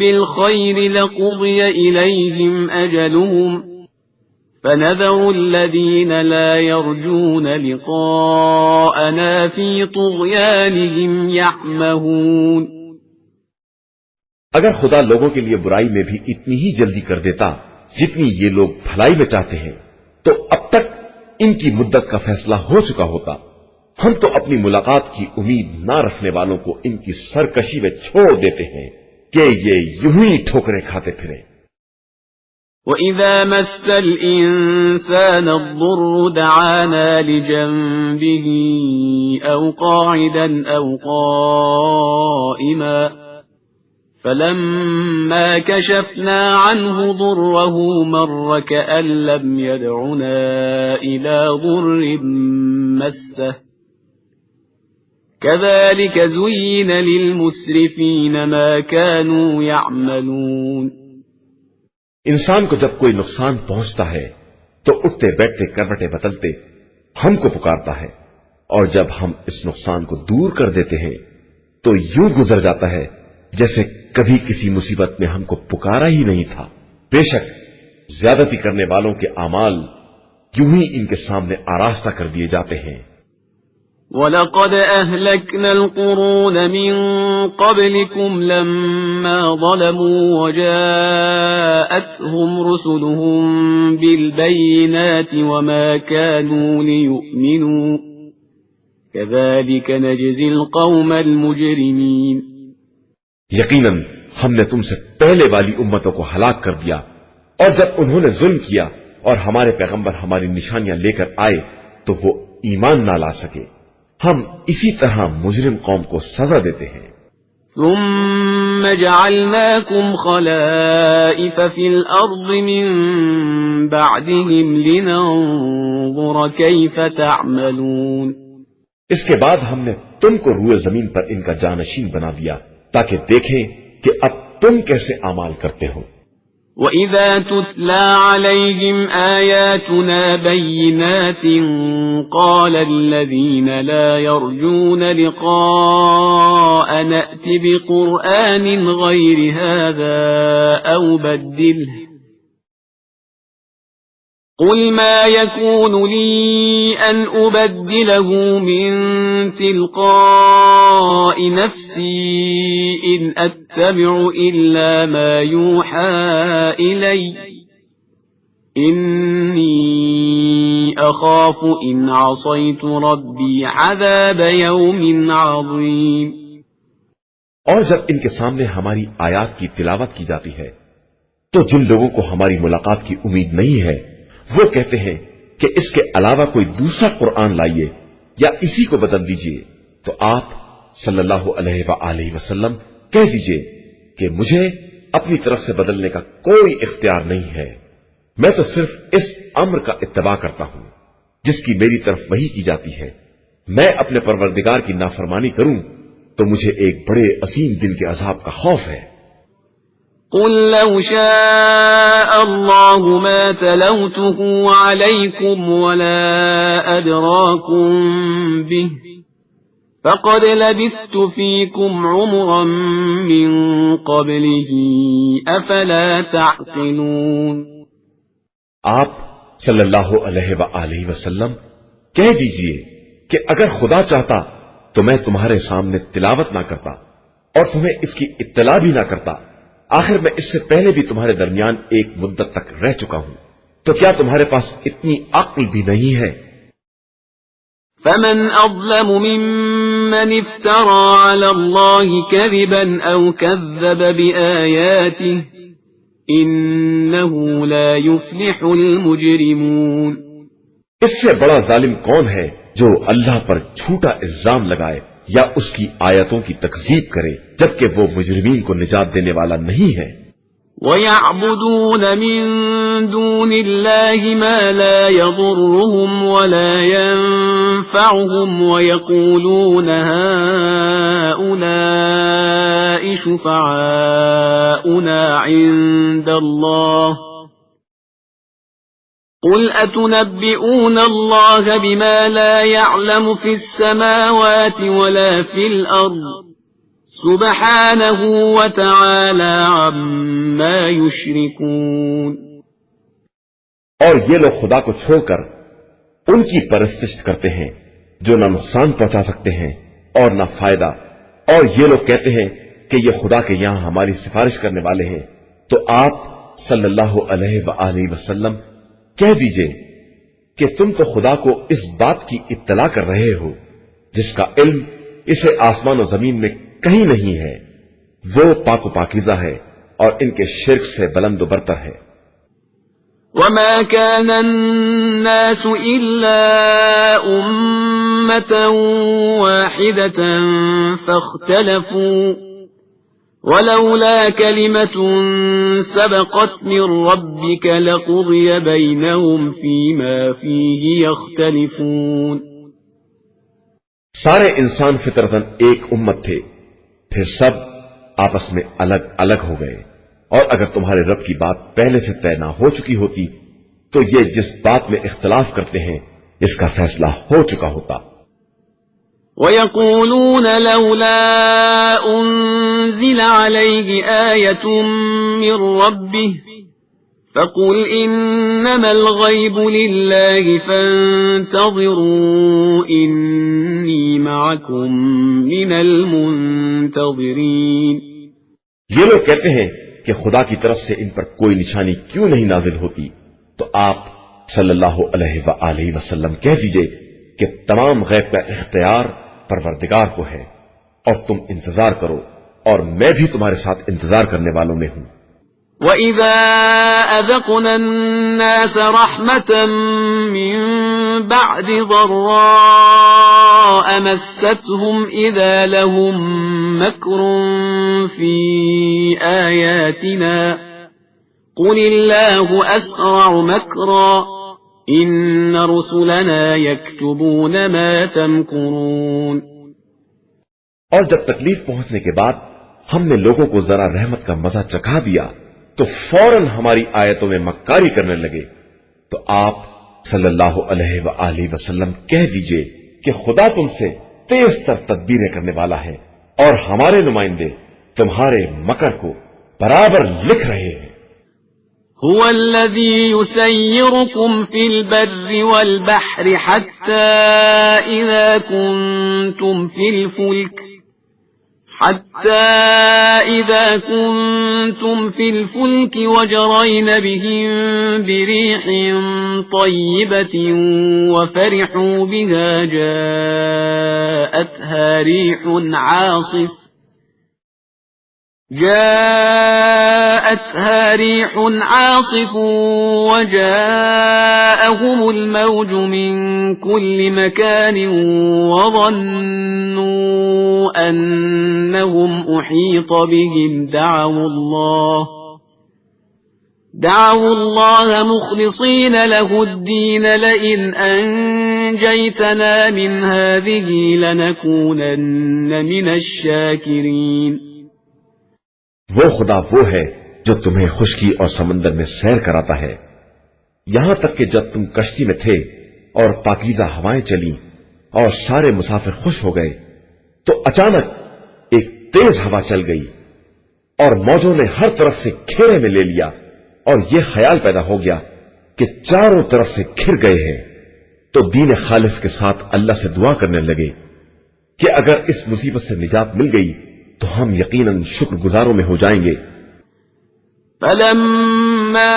بِالْخَيْرِ لَقُضِيَ إِلَيْهِمْ أَجَلُهُمْ فَنَذَرُ الَّذِينَ لَا يَرْجُونَ لِقَاءَنَا فِي طُغْيَانِهِمْ يَعْمَهُونَ. اگر خدا لوگوں کے لیے برائی میں بھی اتنی ہی جلدی کر دیتا جتنی یہ لوگ بھلائی میں چاہتے ہیں تو اب تک ان کی مدت کا فیصلہ ہو چکا ہوتا. ہم تو اپنی ملاقات کی امید نہ رکھنے والوں کو ان کی سرکشی میں چھوڑ دیتے ہیں کہ یہ یوں ہی ٹھوکریں کھاتے پھریں. وَإِذَا مَسَّ الْإِنسَانَ الضُّرُّ دَعَانَا لِجَنبِهِ أَوْ قَاعِدًا أَوْ قَائِمًا فَلَمَّا كَشَفْنَا عَنْهُ ضُرَّهُ مَرَّ كَأَن لَّمْ يَدْعُنَا إِلَى ضُرٍّ مَّسَّهُ كَذَلِكَ زُيِّنَ لِلْمُسْرِفِينَ مَا كَانُوا يَعْمَلُونَ. انسان کو جب کوئی نقصان پہنچتا ہے تو اٹھتے بیٹھتے کروٹیں بدلتے ہم کو پکارتا ہے اور جب ہم اس نقصان کو دور کر دیتے ہیں تو یوں گزر جاتا ہے جیسے کبھی کسی مصیبت میں ہم کو پکارا ہی نہیں تھا. بے شک زیادتی کرنے والوں کے اعمال یوں ہی ان کے سامنے آراستہ کر دیے جاتے ہیں. وَلَقَدْ أَهْلَكْنَا الْقُرُونَ مِنْ قَبْلِكُمْ لَمَّا ظَلَمُوا وَجَاءَتْهُمْ رُسُلُهُم بِالْبَيِّنَاتِ وَمَا كَانُوا لِيُؤْمِنُوا كَذَلِكَ نَجْزِي الْقَوْمَ الْمُجْرِمِينَ. یقیناً ہم نے تم سے پہلے والی امتوں کو ہلاک کر دیا اور جب انہوں نے ظلم کیا اور ہمارے پیغمبر ہماری نشانیاں لے کر آئے تو وہ ایمان نہ لا سکے. ہم اسی طرح مجرم قوم کو سزا دیتے ہیں. ثم جعلناكم خلائف في الأرض من بعدهم لننظر كيف تعملون. اس کے بعد ہم نے تم کو روئے زمین پر ان کا جانشین بنا دیا تاکہ دیکھیں کہ اب تم کیسے اعمال کرتے ہو. وَإِذَا تُتْلَى عَلَيْهِمْ آيَاتُنَا بَيِّنَاتٍ قَالَ الَّذِينَ لَا يَرْجُونَ لِقَاءَنَا ائْتِ بِقُرْآنٍ غَيْرِ هَذَا أَوْ بَدِّلْهُ قل ما يكون لي أن أبدله من تلقاء نفسي إن أتبع إلا ما يوحى إلي إني أخاف إن عصيت ربي عذاب يوم عظيم۔ اور جب ان کے سامنے ہماری آیات کی تلاوت کی جاتی ہے تو جن لوگوں کو ہماری ملاقات کی امید نہیں ہے وہ کہتے ہیں کہ اس کے علاوہ کوئی دوسرا قرآن لائیے یا اسی کو بدل دیجیے، تو آپ صلی اللہ علیہ وآلہ وسلم کہہ دیجیے کہ مجھے اپنی طرف سے بدلنے کا کوئی اختیار نہیں ہے، میں تو صرف اس امر کا اتباع کرتا ہوں جس کی میری طرف وحی کی جاتی ہے۔ میں اپنے پروردگار کی نافرمانی کروں تو مجھے ایک بڑے عظیم دن کے عذاب کا خوف ہے۔ قل لو شاء الله ما تلوته عليكم ولا أدراكم به فقد لبثت فيكم عمرا من قبله أفلا تعقلون۔ آپ صلی اللہ علیہ وآلہ وسلم کہہ دیجئے کہ اگر خدا چاہتا تو میں تمہارے سامنے تلاوت نہ کرتا اور تمہیں اس کی اطلاع بھی نہ کرتا، آخر میں اس سے پہلے بھی تمہارے درمیان ایک مدت تک رہ چکا ہوں، تو کیا تمہارے پاس اتنی عقل بھی نہیں ہے؟ فمن أظلم ممن افترى على الله كذبا أو كذب بآياته إنه لا يفلح المجرمون۔ اس سے بڑا ظالم کون ہے جو اللہ پر جھوٹا الزام لگائے یا اس کی آیتوں کی تکذیب کرے جبکہ وہ مجرمین کو نجات دینے والا نہیں ہے۔ وَيَعْبُدُونَ مِن دُونِ اللَّهِ مَا لَا يَضُرُّهُمْ وَلَا يَنفَعُهُمْ وَيَقُولُونَ هَؤُلَاءِ شُفَعَاؤُنَا عِندَ اللَّهِ قُلْ أَتُنَبِّئُونَ اللَّهَ بِمَا لَا يَعْلَمُ فِي السَّمَاوَاتِ وَلَا فِي الْأَرْضِ سُبْحَانَهُ وَتَعَالَى عَمَّا يُشْرِكُونَ۔ اور یہ لوگ خدا کو چھوڑ کر ان کی پرستش کرتے ہیں جو نہ نقصان پہنچا سکتے ہیں اور نہ فائدہ، اور یہ لوگ کہتے ہیں کہ یہ خدا کے یہاں ہماری سفارش کرنے والے ہیں، تو آپ صلی اللہ علیہ وآلہ وسلم کہہ دیجئے کہ تم تو خدا کو اس بات کی اطلاع کر رہے ہو جس کا علم اسے آسمان و زمین میں کہیں نہیں ہے، وہ پاک و پاکیزہ ہے اور ان کے شرک سے بلند و برتر ہے۔ وَمَا كَانَ النَّاسُ إِلَّا أُمَّةً وَاحِدَةً فَاخْتَلَفُوا وَلَوْلَا كَلِمَةٌ سَبَقَتْ مِنْ رَبِّكَ لَقُضِيَ بَيْنَهُمْ فِيمَا فِيهِ يَخْتَلِفُونَ۔ سارے انسان فطرتاً ایک امت تھے، پھر سب آپس میں الگ الگ ہو گئے، اور اگر تمہارے رب کی بات پہلے سے طے نہ ہو چکی ہوتی تو یہ جس بات میں اختلاف کرتے ہیں اس کا فیصلہ ہو چکا ہوتا۔ وَيَقُولُونَ لَوْلَا أُنزِلَ عَلَيْهِ آيَةٌ مِّن رَّبِّهِ فَقُلْ إِنَّمَا الْغَيْبُ لِلَّهِ فَانتَظِرُوا إِنِّي مَعَكُمْ مِنَ الْمُنتَظِرِينَ۔ یہ لوگ کہتے ہیں کہ خدا کی طرف سے ان پر کوئی نشانی کیوں نہیں نازل ہوتی، تو آپ صلی اللہ علیہ وآلہ وسلم کہہ دیجئے کہ تمام غیب کا اختیار پروردگار کو ہے، اور تم انتظار کرو اور میں بھی تمہارے ساتھ انتظار کرنے والوں میں ہوں۔ وَإِذَا أَذَقْنَا النَّاسَ رَحْمَةً مِّن بَعْدِ ضَرَّاءَ مَسَّتْهُمْ إِذَا لَهُم مَّكْرٌ فِي آيَاتِنَا قُلِ اللَّهُ أَسْرَعُ مَكْرًا إِنَّ رُسُلَنَا يَكْتُبُونَ مَا تَمْكُرُونَ۔ اور جب تکلیف پہنچنے کے بعد ہم نے لوگوں کو ذرا رحمت کا مزہ چکھا دیا تو فوراً ہماری آیتوں میں مکاری کرنے لگے، تو آپ صلی اللہ علیہ وآلہ وسلم کہہ دیجئے کہ خدا تم سے تیز تر تدبیریں کرنے والا ہے، اور ہمارے نمائندے تمہارے مکر کو برابر لکھ رہے ہیں۔ هو الذي يسيركم في البر والبحر حتى إذا كنتم في الفلك وجرين بهم بريح طيبة وفرحوا بها جاءتها ريح عاصف وجاءهم الموج من كل مكان وظنوا أنهم أحيط بهم دعوا الله مخلصين له الدين لئن أنجيتنا من هذه لنكونن من الشاكرين. وہ خدا وہ ہے جو تمہیں خشکی اور سمندر میں سیر کراتا ہے، یہاں تک کہ جب تم کشتی میں تھے اور پاکیزہ ہوائیں چلیں اور سارے مسافر خوش ہو گئے تو اچانک ایک تیز ہوا چل گئی اور موجوں نے ہر طرف سے گھیرے میں لے لیا اور یہ خیال پیدا ہو گیا کہ چاروں طرف سے گھر گئے ہیں، تو دین خالص کے ساتھ اللہ سے دعا کرنے لگے کہ اگر اس مصیبت سے نجات مل گئی تو ہم یقیناً شکر گزاروں میں ہو جائیں گے۔ فلما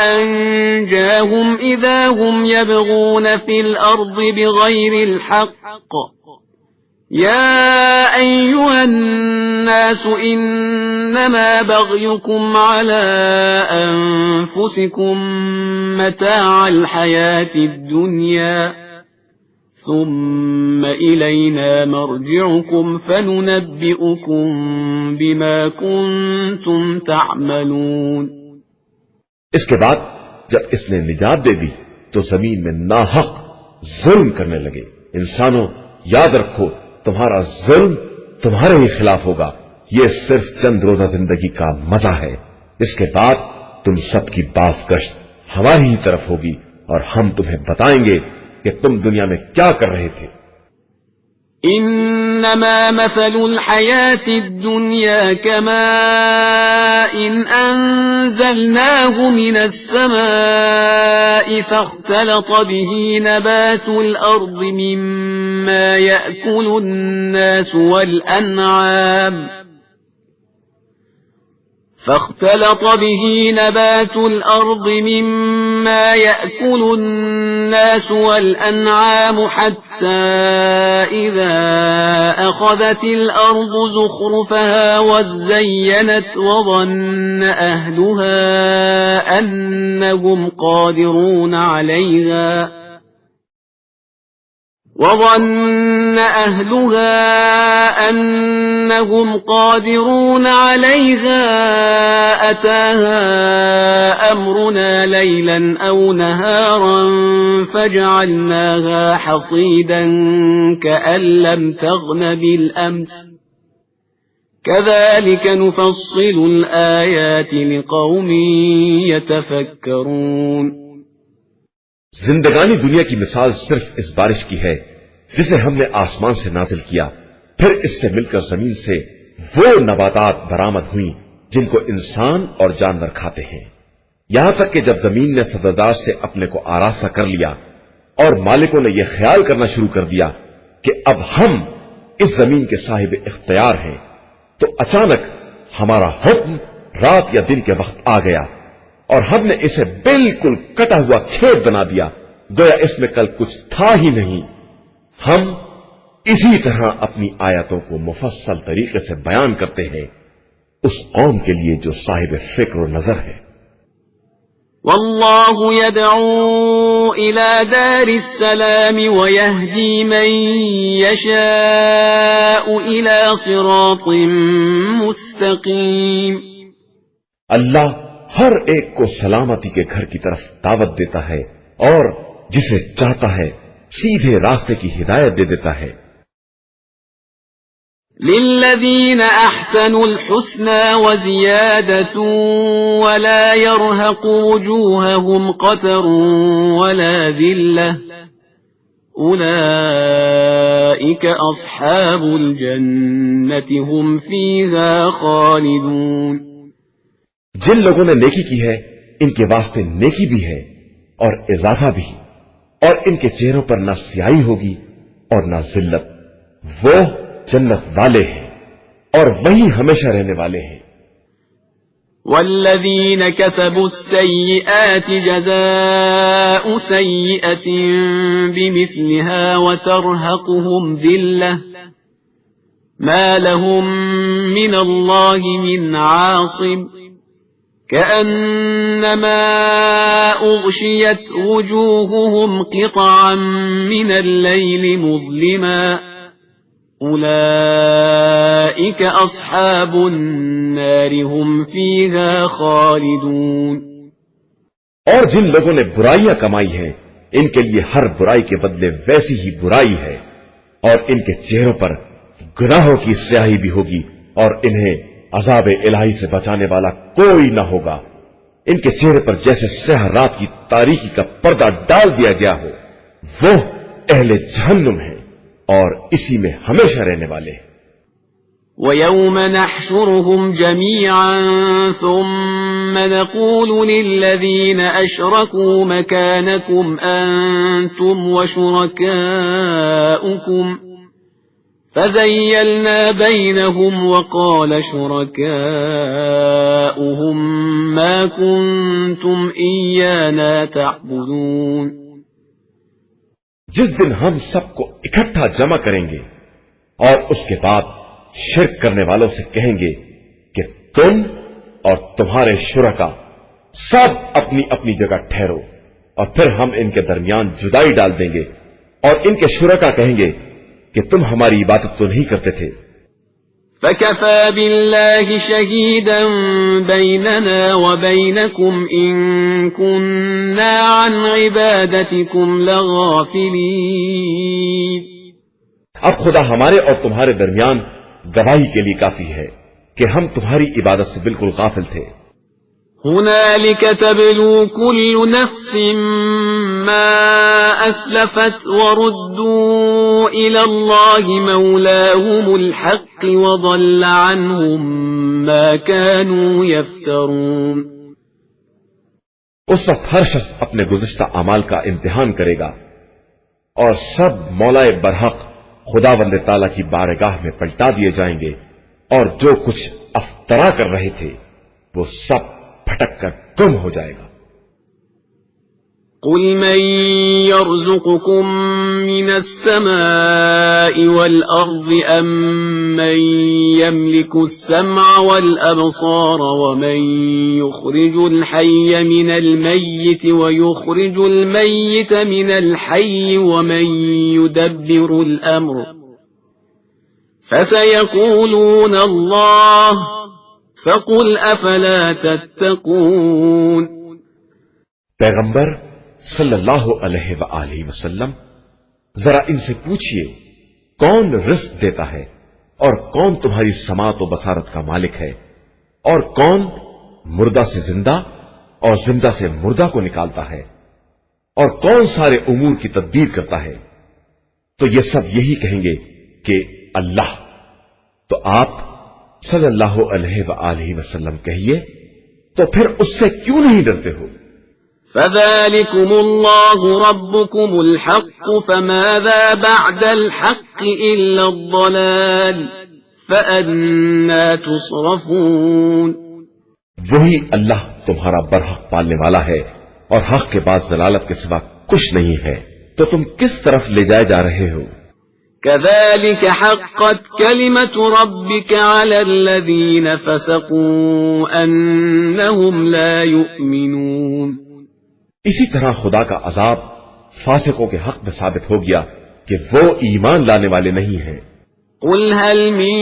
أنجاهم إذا هم يبغون في الأرض بغير الحق يا أيها الناس إنما بغيكم على أنفسكم متاع الحياة الدنيا ثم إلينا مرجعكم فننبئكم بما كنتم تعملون۔ اس کے بعد جب اس نے نجات دے دی تو زمین میں ناحق ظلم کرنے لگے۔ انسانوں یاد رکھو تمہارا ظلم تمہارے ہی خلاف ہوگا، یہ صرف چند روزہ زندگی کا مزہ ہے، اس کے بعد تم سب کی باز گشت ہماری ہی طرف ہوگی اور ہم تمہیں بتائیں گے کہ تم دنیا میں کیا کر رہے تھے۔ انما مثل الحياة الدنيا كماء انزلناه من السماء فاختلط به نبات الارض مما يأكل الناس والأنعام حتى إذا أخذت الأرض زخرفها وزينت وظن أهلها أنهم قادرون عليها أتاها أمرنا ليلا أو نهارا فجعلناها حصيدا كأن لم تغن بالأمس كذلك نفصل الآيات لقوم يتفكرون۔ زندگانی دنیا کی مثال صرف اس بارش کی ہے جسے ہم نے آسمان سے نازل کیا، پھر اس سے مل کر زمین سے وہ نباتات برآمد ہوئیں جن کو انسان اور جانور کھاتے ہیں، یہاں تک کہ جب زمین نے سبززار سے اپنے کو آراستہ کر لیا اور مالکوں نے یہ خیال کرنا شروع کر دیا کہ اب ہم اس زمین کے صاحب اختیار ہیں، تو اچانک ہمارا حکم رات یا دن کے وقت آ گیا اور ہم نے اسے بالکل کٹا ہوا کھیت بنا دیا، گویا اس میں کل کچھ تھا ہی نہیں۔ ہم اسی طرح اپنی آیاتوں کو مفصل طریقے سے بیان کرتے ہیں اس قوم کے لیے جو صاحب فکر و نظر ہے۔ واللہ يدعو الى دار السلام ويهدي من يشاء الى صراط مستقیم۔ اللہ ہر ایک کو سلامتی کے گھر کی طرف دعوت دیتا ہے اور جسے چاہتا ہے سیدھے راستے کی ہدایت دے دیتا ہے۔ للذین احسنوا الحسنى وزیادة ولا يرهق وجوههم قتر ولا ذلة اولئک اصحاب الجنة هم فيها خالدون۔ جن لوگوں نے نیکی کی ہے ان کے واسطے نیکی بھی ہے اور اضافہ بھی، اور ان کے چہروں پر نہ سیاہی ہوگی اور نہ ذلت، وہ جنت والے ہیں اور وہی ہمیشہ رہنے والے ہیں۔ والذين كسبوا السيئات جزاء سيئة بمثلها وترهقهم ذلة ما لهم من الله من عاصم كأنما أغشيت وجوههم قطعا من الليل مظلما أولئك أصحاب النار هم فيها خالدون۔ اور جن لوگوں نے برائیاں کمائی ہیں ان کے لیے ہر برائی کے بدلے ویسی ہی برائی ہے، اور ان کے چہروں پر گناہوں کی سیاہی بھی ہوگی، اور انہیں عذاب الہی سے بچانے والا کوئی نہ ہوگا۔ ان کے چہرے پر جیسے سیاہ رات کی تاریکی کا پردہ ڈال دیا گیا ہو، وہ اہل جہنم ہے اور اسی میں ہمیشہ رہنے والے ہیں۔ وَيَوْمَ نَحْشُرُهُمْ جَمِيعًا ثُمَّ نَقُولُ لِلَّذِينَ أَشْرَكُوا مَكَانَكُمْ أَنْتُمْ وَشُرَكَاؤُكُمْ فَزَيَّلْنَا بَيْنَهُمْ وَقَالَ شُرَكَاؤُهُمْ مَا كُنْتُمْ إِيَّانَا تَعْبُدُونَ۔ جس دن ہم سب کو اکٹھا جمع کریں گے اور اس کے بعد شرک کرنے والوں سے کہیں گے کہ تم اور تمہارے شرکا سب اپنی اپنی جگہ ٹھہرو، اور پھر ہم ان کے درمیان جدائی ڈال دیں گے، اور ان کے شرکا کہیں گے کہ تم ہماری عبادت تو نہیں کرتے تھے۔ فَكَفَى بِاللَّهِ شَهِيدًا بَيْنَنَا وَبَيْنَكُمْ إِن كُنَّا عَنْ عِبَادَتِكُمْ لَغَافِلِينَ۔ اب خدا ہمارے اور تمہارے درمیان گواہی کے لیے کافی ہے کہ ہم تمہاری عبادت سے بالکل غافل تھے۔ هُنَالِكَ تَبْلُو كُلُّ نَفْسٍ مَا أَسْلَفَتْ وَرُدُّوا إِلَى اللَّهِ مَوْلَاهُمُ الْحَقِّ وَضَلَّ عَنْهُمْ مَا كَانُوا يَفْتَرُونَ۔ اس وقت ہر شخص اپنے گزشتہ اعمال کا امتحان کرے گا، اور سب مولا برحق خداوند تعالیٰ کی بارگاہ میں پلٹا دیے جائیں گے، اور جو کچھ افطرا کر رہے تھے وہ سب پھٹک کر گم ہو جائے گا۔ قُلْ مَنْ يَرْزُقُكُمْ مِنَ السَّمَاءِ وَالْأَرْضِ أَمَّنْ يَمْلِكُ السَّمْعَ وَالْأَبْصَارَ وَمَنْ يُخْرِجُ الْحَيَّ مِنَ الْمَيِّتِ وَيُخْرِجُ الْمَيِّتَ مِنَ الْحَيِّ وَمَنْ يُدَبِّرُ الْأَمْرَ فَسَيَقُولُونَ اللَّهُ فَقُلْ أَفَلَا تَتَّقُونَ۔ پیغمبر صلی اللہ علیہ وآلہ وسلم، ذرا ان سے پوچھئے کون رزق دیتا ہے، اور کون تمہاری سماعت و بصارت کا مالک ہے، اور کون مردہ سے زندہ اور زندہ سے مردہ کو نکالتا ہے، اور کون سارے امور کی تدبیر کرتا ہے؟ تو یہ سب یہی کہیں گے کہ اللہ۔ تو آپ صلی اللہ علیہ وآلہ وسلم کہیے تو پھر اس سے کیوں نہیں ڈرتے ہو؟ فَذَلِكُمُ اللَّهُ رَبُّكُمُ الْحَقُّ فَمَاذَا بَعْدَ الْحَقِّ إِلَّا الضَّلَالُ فَأَنَّى تُصْرَفُونَ۔ وہی اللہ تمہارا برحق پالنے والا ہے، اور حق کے بعد ضلالت کے سوا کچھ نہیں ہے، تو تم کس طرف لے جائے جا رہے ہو؟ كَذَلِكَ حَقَّتْ كَلِمَةُ رَبِّكَ عَلَى الَّذِينَ فَسَقُوا أَنَّهُمْ لَا يُؤْمِنُونَ۔ اسی طرح خدا کا عذاب فاسقوں کے حق میں ثابت ہو گیا کہ وہ ایمان لانے والے نہیں ہیں۔ قُلْ هَلْ مِن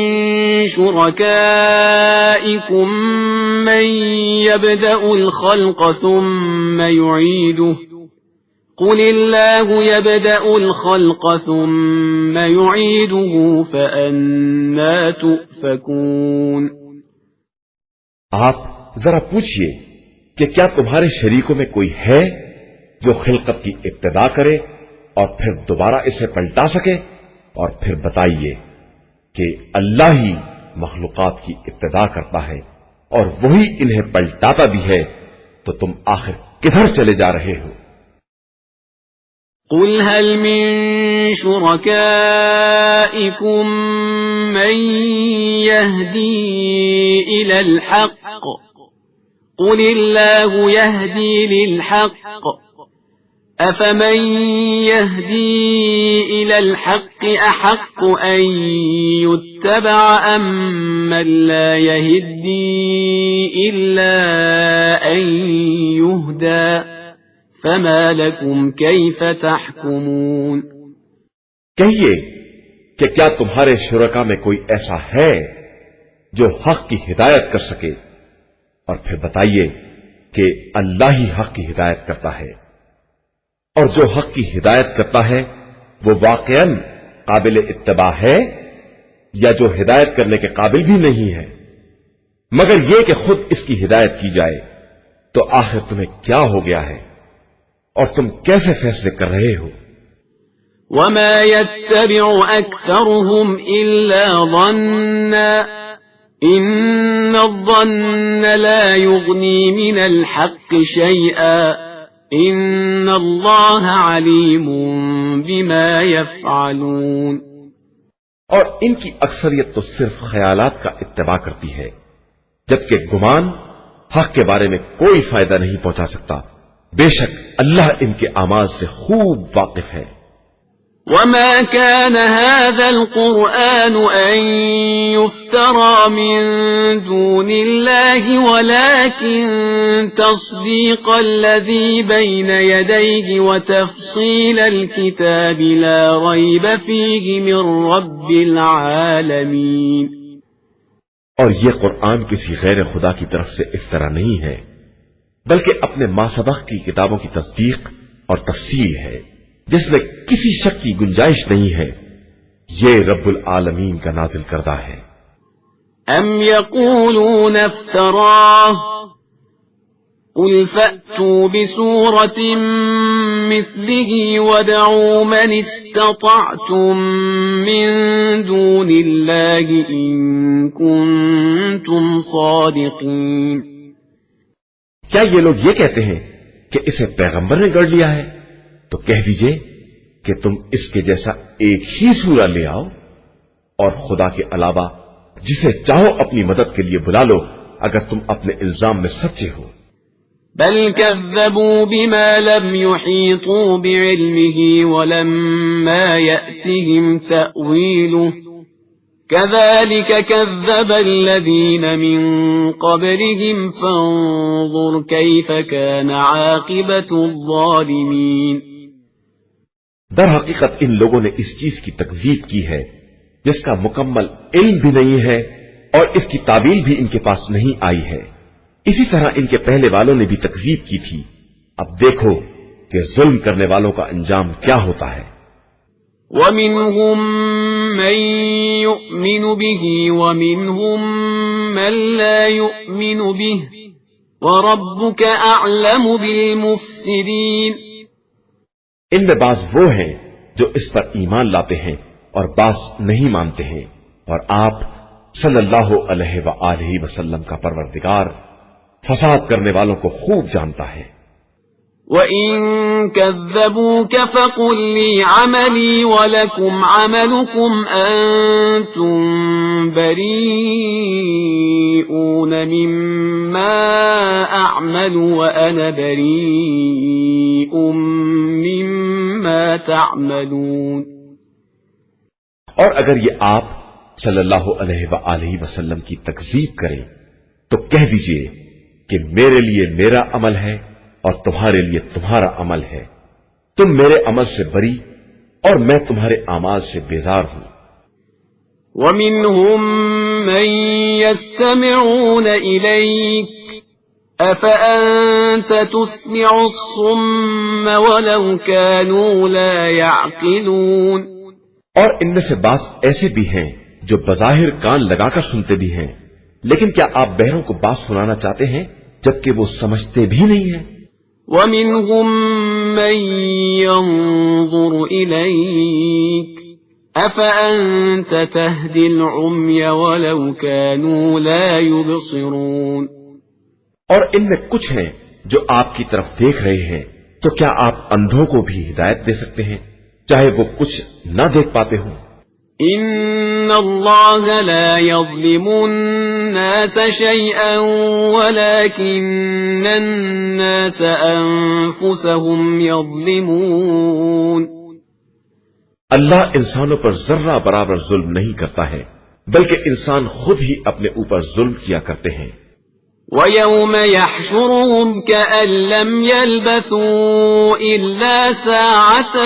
شُرَكَائِكُم مَّن يَبْدَأُ الْخَلْقَ ثُمَّ يُعِيدُهُ قُلِ اللَّهُ يَبْدَأُ الْخَلْقَ ثُمَّ يُعِيدُهُ فَأَنَّى تُؤْفَكُونَ۔ آپ ذرا پوچھئے کہ کیا تمہارے شریکوں میں کوئی ہے جو خلقت کی ابتدا کرے اور پھر دوبارہ اسے پلٹا سکے؟ اور پھر بتائیے کہ اللہ ہی مخلوقات کی ابتدا کرتا ہے اور وہی انہیں پلٹاتا بھی ہے، تو تم آخر کدھر چلے جا رہے ہو؟ قل هل من شركائكم من يهدي إلى الحق قل الله يهدي للحق أفمن يهدي إلى الحق أحق أن يتبع أم من لا يهدي إلا أن يهدى فما لكم كيف تحكمون؟ کہیے کہ کیا تمہارے شرکا میں کوئی ایسا ہے جو حق کی ہدایت کر سکے؟ اور پھر بتائیے کہ اللہ ہی حق کی ہدایت کرتا ہے، اور جو حق کی ہدایت کرتا ہے وہ واقعاً قابل اتباع ہے یا جو ہدایت کرنے کے قابل بھی نہیں ہے، مگر یہ کہ خود اس کی ہدایت کی جائے؟ تو آخر تمہیں کیا ہو گیا ہے اور تم کیسے فیصلے کر رہے ہو؟ وما يتبع أكثرهم إلا ظنا إن الظن لا يغني من الحق شيئا إن الله عليم بما يفعلون۔ اور ان کی اکثریت تو صرف خیالات کا اتباع کرتی ہے، جبکہ گمان حق کے بارے میں کوئی فائدہ نہیں پہنچا سکتا۔ بے شک اللہ ان کے اعمال سے خوب واقف ہے۔ وما كان هذا القرآن أن يفترى من دون الله ولكن تصديق الذي بين يديه وتفصيل الكتاب لا ريب فيه من رب العالمين۔ اور یہ قرآن کسی غیر خدا کی طرف سے افطرا نہیں ہے، بلکہ اپنے ماسبق کی کتابوں کی تصدیق اور تفصیل ہے جس میں کسی شک کی گنجائش نہیں ہے۔ یہ رب العالمین کا نازل کردہ ہے۔ ام يقولون افتراه قل فأتوا بسورة مثله وادعوا من استطعتم من دون الله إن كنتم صادقين۔ کیا یہ لوگ یہ کہتے ہیں کہ اسے پیغمبر نے گڑھ لیا ہے؟ تو کہہ دیجئے کہ تم اس کے جیسا ایک ہی سورہ لے آؤ، اور خدا کے علاوہ جسے چاہو اپنی مدد کے لیے بلا لو اگر تم اپنے الزام میں سچے ہو۔ بل كذبوا بما لم يحيطوا بعلمه ولما يأتهم تأويله كذلك كذب الذين من قبلهم فانظر كيف كان عاقبة الظالمين۔ در حقیقت ان لوگوں نے اس چیز کی تکذیب کی ہے جس کا مکمل علم بھی نہیں ہے اور اس کی تعبیر بھی ان کے پاس نہیں آئی ہے۔ اسی طرح ان کے پہلے والوں نے بھی تکذیب کی تھی۔ اب دیکھو کہ ظلم کرنے والوں کا انجام کیا ہوتا ہے۔ وَمِنْهُمْ مَنْ يُؤْمِنُ بِهِ وَمِنْهُمْ مَنْ لَا يُؤْمِنُ بِهِ وَرَبُّكَ أَعْلَمُ بِالْمُفْسِدِينَ۔ ان میں بعض وہ ہیں جو اس پر ایمان لاتے ہیں اور بعض نہیں مانتے ہیں، اور آپ صلی اللہ علیہ وآلہ وسلم کا پروردگار فساد کرنے والوں کو خوب جانتا ہے۔ وَإِن كَذَّبُوكَ فَقُل لِّي عَمَلِي وَلَكُمْ عَمَلُكُمْ أَنتُم بَرِيئُونَ مِمَّا أَعْمَلُ وَأَنَا بَرِيءٌ مِّمَّا تَعْمَلُونَ۔ اور اگر یہ آپ صلی اللہ علیہ وآلہ وسلم کی تکذیب کریں تو کہہ دیجئے کہ میرے لیے میرا عمل ہے اور تمہارے لیے تمہارا عمل ہے، تم میرے عمل سے بری اور میں تمہارے اعمال سے بیزار ہوں۔ وَمِنْهُمْ مَنْ يَسْتَمِعُونَ إِلَيْكَ أَفَأَنْتَ تُسْمِعُ الصُّمَّ وَلَوْ كَانُوا لَا يَعْقِلُونَ۔ اور ان میں سے بعض ایسے بھی ہیں جو بظاہر کان لگا کر سنتے بھی ہیں، لیکن کیا آپ بہروں کو بات سنانا چاہتے ہیں جبکہ وہ سمجھتے بھی نہیں ہیں؟ وَمِنْهُمْ مَنْ يَنْظُرُ إِلَيْكَ أفأنت تهدي العمي ولو كانوا لا يبصرون اور ان میں کچھ ہیں جو آپ کی طرف دیکھ رہے ہیں، تو کیا آپ اندھوں کو بھی ہدایت دے سکتے ہیں چاہے وہ کچھ نہ دیکھ پاتے ہوں؟ إن الله لا يظلم الناس شيئا ولكن الناس أنفسهم يظلمون اللہ انسانوں پر ذرہ برابر ظلم نہیں کرتا ہے، بلکہ انسان خود ہی اپنے اوپر ظلم کیا کرتے ہیں۔ وَيَوْمَ يَحْشُرُهُمْ كَأَن لَّمْ يَلْبَثُوا إِلَّا سَاعَةً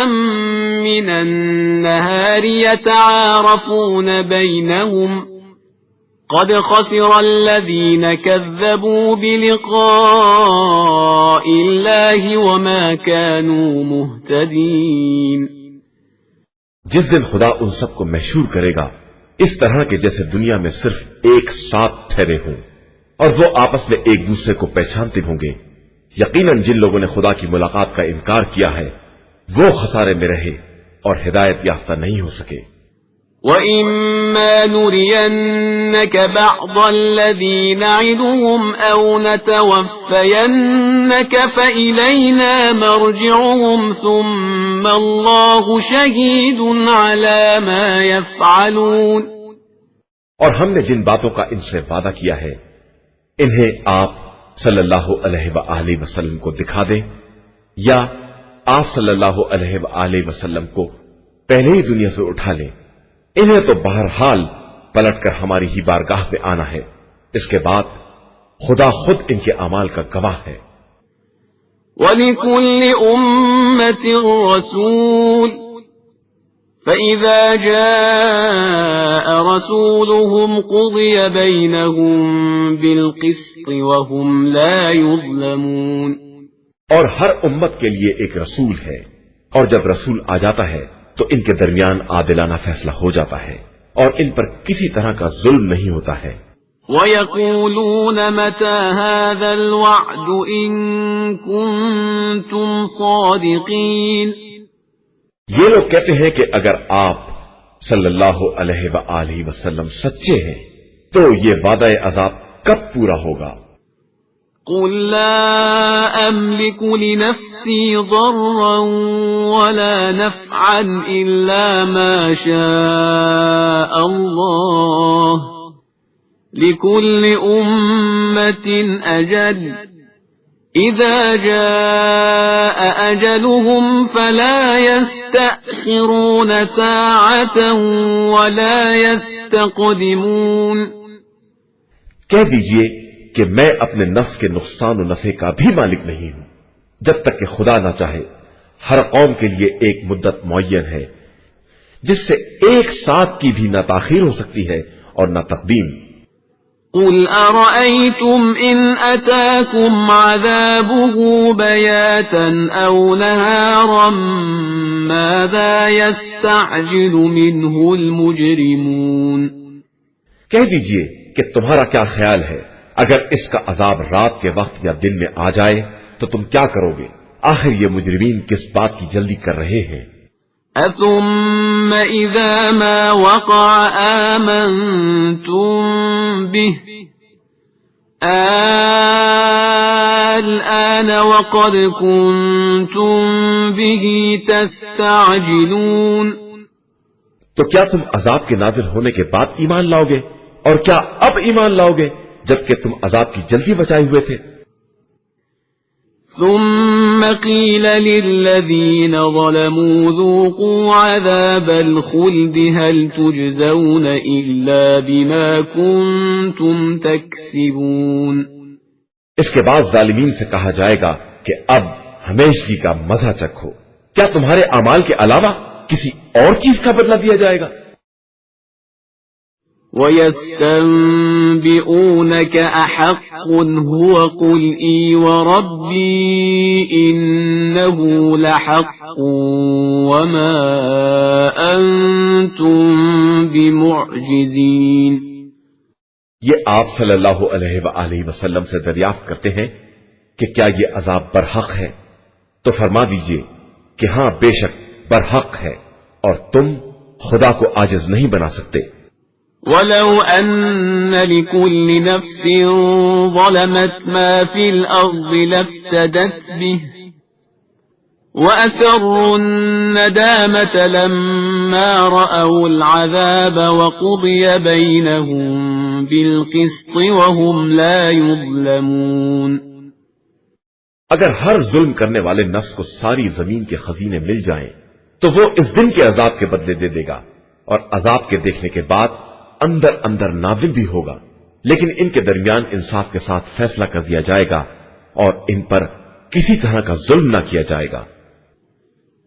مِّنَ النَّهَارِ يَتَعَارَفُونَ بَيْنَهُمْ قَدْ خَسِرَ الَّذِينَ كَذَّبُوا بِلِقَاءِ اللَّهِ وَمَا كَانُوا مُهْتَدِينَ۔ جس دن خدا ان سب کو محشور کرے گا اس طرح کہ جیسے دنیا میں صرف ایک ساتھ ٹھہرے ہوں، اور وہ آپس میں ایک دوسرے کو پہچانتے ہوں گے، یقیناً جن لوگوں نے خدا کی ملاقات کا انکار کیا ہے وہ خسارے میں رہے اور ہدایت یافتہ نہیں ہو سکے۔ وَإِمَّا نُرِيَنَّكَ بَعْضَ الَّذِي نَعِدُهُمْ أَوْ نَتَوَفَّيَنَّكَ فَإِلَيْنَا مَرْجِعُهُمْ ثُمَّ اللَّهُ شَهِيدٌ عَلَى مَا يَفْعَلُونَ۔ اور ہم نے جن باتوں کا ان سے وعدہ کیا ہے انہیں آپ صلی اللہ علیہ وآلہ وسلم کو دکھا دیں، یا آپ صلی اللہ علیہ وآلہ وسلم کو پہلے ہی دنیا سے اٹھا لیں، انہیں تو بہرحال پلٹ کر ہماری ہی بارگاہ میں آنا ہے، اس کے بعد خدا خود ان کے اعمال کا گواہ ہے۔ وَلِكُلِّ أُمَّةٍ رَسُولٌ فَإِذَا جَاءَ رَسُولُهُمْ قُضِيَ بَيْنَهُم بِالْقِسْطِ وَهُمْ لَا يُظْلَمُونَ۔ اور ہر امت کے لیے ایک رسول ہے، اور جب رسول آ جاتا ہے تو ان کے درمیان عادلانہ فیصلہ ہو جاتا ہے اور ان پر کسی طرح کا ظلم نہیں ہوتا ہے۔ وَيَقُولُونَ مَتَى هَذَا الْوَعْدُ إِن كُنتُمْ صَادِقِينَ۔ یہ لوگ کہتے ہیں کہ اگر آپ صلی اللہ علیہ وآلہ وسلم سچے ہیں تو یہ وعدہ عذاب کب پورا ہوگا؟ قُل لَّا أَمْلِكُ لِنَفْسِي ضَرًّا وَلَا نَفْعًا إِلَّا مَا شَاءَ اللَّهُ لِكُلِّ أُمَّةٍ أَجَلٌ إِذَا جَاءَ أَجَلُهُمْ فَلَا يَسْتَأْخِرُونَ سَاعَةً وَلَا يَسْتَقْدِمُونَ۔ کہہ دیجئے کہ میں اپنے نفس کے نقصان و نفع کا بھی مالک نہیں ہوں، جب تک کہ خدا نہ چاہے۔ ہر قوم کے لیے ایک مدت معین ہے جس سے ایک ساتھ کی بھی نہ تاخیر ہو سکتی ہے اور نہ تقدیم۔ قُلْ أَرَأَيْتُمْ إِنْ أَتَاكُمْ عَذَابُهُ بَيَاتًا أَوْ نَهَارًا مَاذَا يَسْتَعْجِلُ مِنْهُ الْمُجْرِمُونَ۔ کہہ دیجئے کہ تمہارا کیا خیال ہے اگر اس کا عذاب رات کے وقت یا دن میں آ جائے تو تم کیا کرو گے؟ آخر یہ مجرمین کس بات کی جلدی کر رہے ہیں؟ أَثُمَّ إِذَا مَا وَقَعَ آمَنْتُمْ بِهِ الْآنَ وَقَدْ كُنْتُمْ بِهِ تَسْتَعْجِلُونَ۔ تو کیا تم عذاب کے نازل ہونے کے بعد ایمان لاؤ گے؟ اور کیا اب ایمان لاؤ گے جبکہ تم عذاب کی جلدی بچائے ہوئے تھے؟ ثم قيل للذين ظلموا ذوقوا عذاب الخلد هل تجزون إلا بما كنتم تكسبون۔ اس کے بعد ظالمین سے کہا جائے گا کہ اب ہمیشگی کا مزہ چکھو، کیا تمہارے اعمال کے علاوہ کسی اور چیز کا بدلہ دیا جائے گا؟ وَيَسْتَنبِئُونَكَ أَحَقٌّ هُوَ قُلْ إِي وَرَبِّي إِنَّهُ لَحَقٌّ وَمَا أَنْتُمْ بِمُعْجِزِينَ۔ یہ آپ صلی اللہ علیہ وآلہ وسلم سے دریافت کرتے ہیں کہ کیا یہ عذاب برحق ہے؟ تو فرما دیجئے کہ ہاں بے شک برحق ہے، اور تم خدا کو عاجز نہیں بنا سکتے۔ وَلَوْ أَنَّ لِكُلِّ نَفْسٍ ظَلَمَتْ مَا فِي الْأَرْضِ لَافْتَدَتْ بِهِ وَأَسَرُّوا النَّدَامَةَ لَمَّا رَأَوُا الْعَذَابَ وَقُضِيَ بَيْنَهُم بِالْقِسْطِ وَهُمْ لَا يُظْلَمُونَ۔ اگر ہر ظلم کرنے والے نفس کو ساری زمین کے خزینے مل جائیں تو وہ اس دن کے عذاب کے بدلے دے دے گا، اور عذاب کے دیکھنے کے بعد اندر اندر نادم بھی ہوگا، لیکن ان کے درمیان انصاف کے ساتھ فیصلہ کر دیا جائے گا اور ان پر کسی طرح کا ظلم نہ کیا جائے گا۔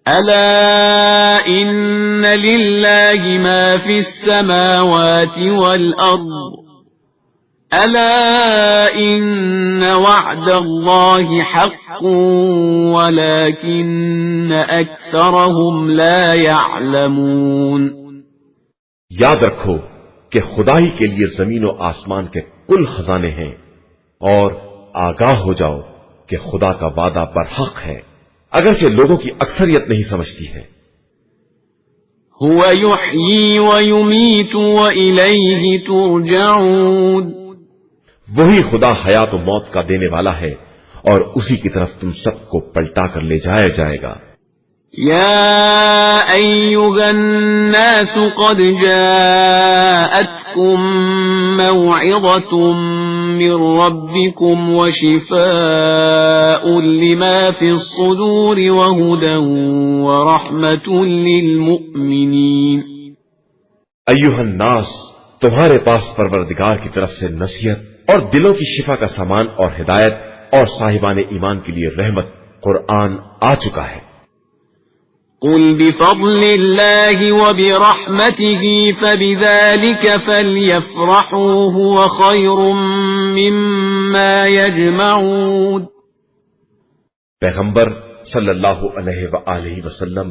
أَلَا إِنَّ لِلَّهِ مَا فِي السَّمَاوَاتِ وَالْأَرْضِ أَلَا إِنَّ وَعْدَ اللَّهِ حَقٌّ وَلَكِنَّ أَكْثَرَهُمْ لَا يَعْلَمُونَ۔ یاد رکھو کہ خدا ہی کے لیے زمین و آسمان کے کل خزانے ہیں، اور آگاہ ہو جاؤ کہ خدا کا وعدہ برحق ہے، اگرچہ لوگوں کی اکثریت نہیں سمجھتی ہے۔ هُوَ يُحْيِي وَيُمِيتُ وَإِلَيْهِ تُرْجَعُونَ۔ وہی خدا حیات و موت کا دینے والا ہے، اور اسی کی طرف تم سب کو پلٹا کر لے جایا جائے گا۔ يَا أَيُّهَا النَّاسُ قَدْ جَاءَتْكُم مَّوْعِظَةٌ مِّن رَّبِّكُمْ وَشِفَاءٌ لِّمَا فِي الصُّدُورِ وَهُدًى وَرَحْمَةٌ لِّلْمُؤْمِنِينَ۔ ایھا الناس، تمہارے پاس پروردگار کی طرف سے نصیحت اور دلوں کی شفا کا سامان اور ہدایت اور صاحبان ایمان کے لیے رحمت قرآن آ چکا ہے۔ قُلْ بِفَضْلِ اللَّهِ وَبِرَحْمَتِهِ فَبِذَلِكَ فَلْيَفْرَحُوا هُوَ خَيْرٌ مِّمَّا يَجْمَعُونَ۔ پیغمبر صلی اللہ علیہ وآلہ وسلم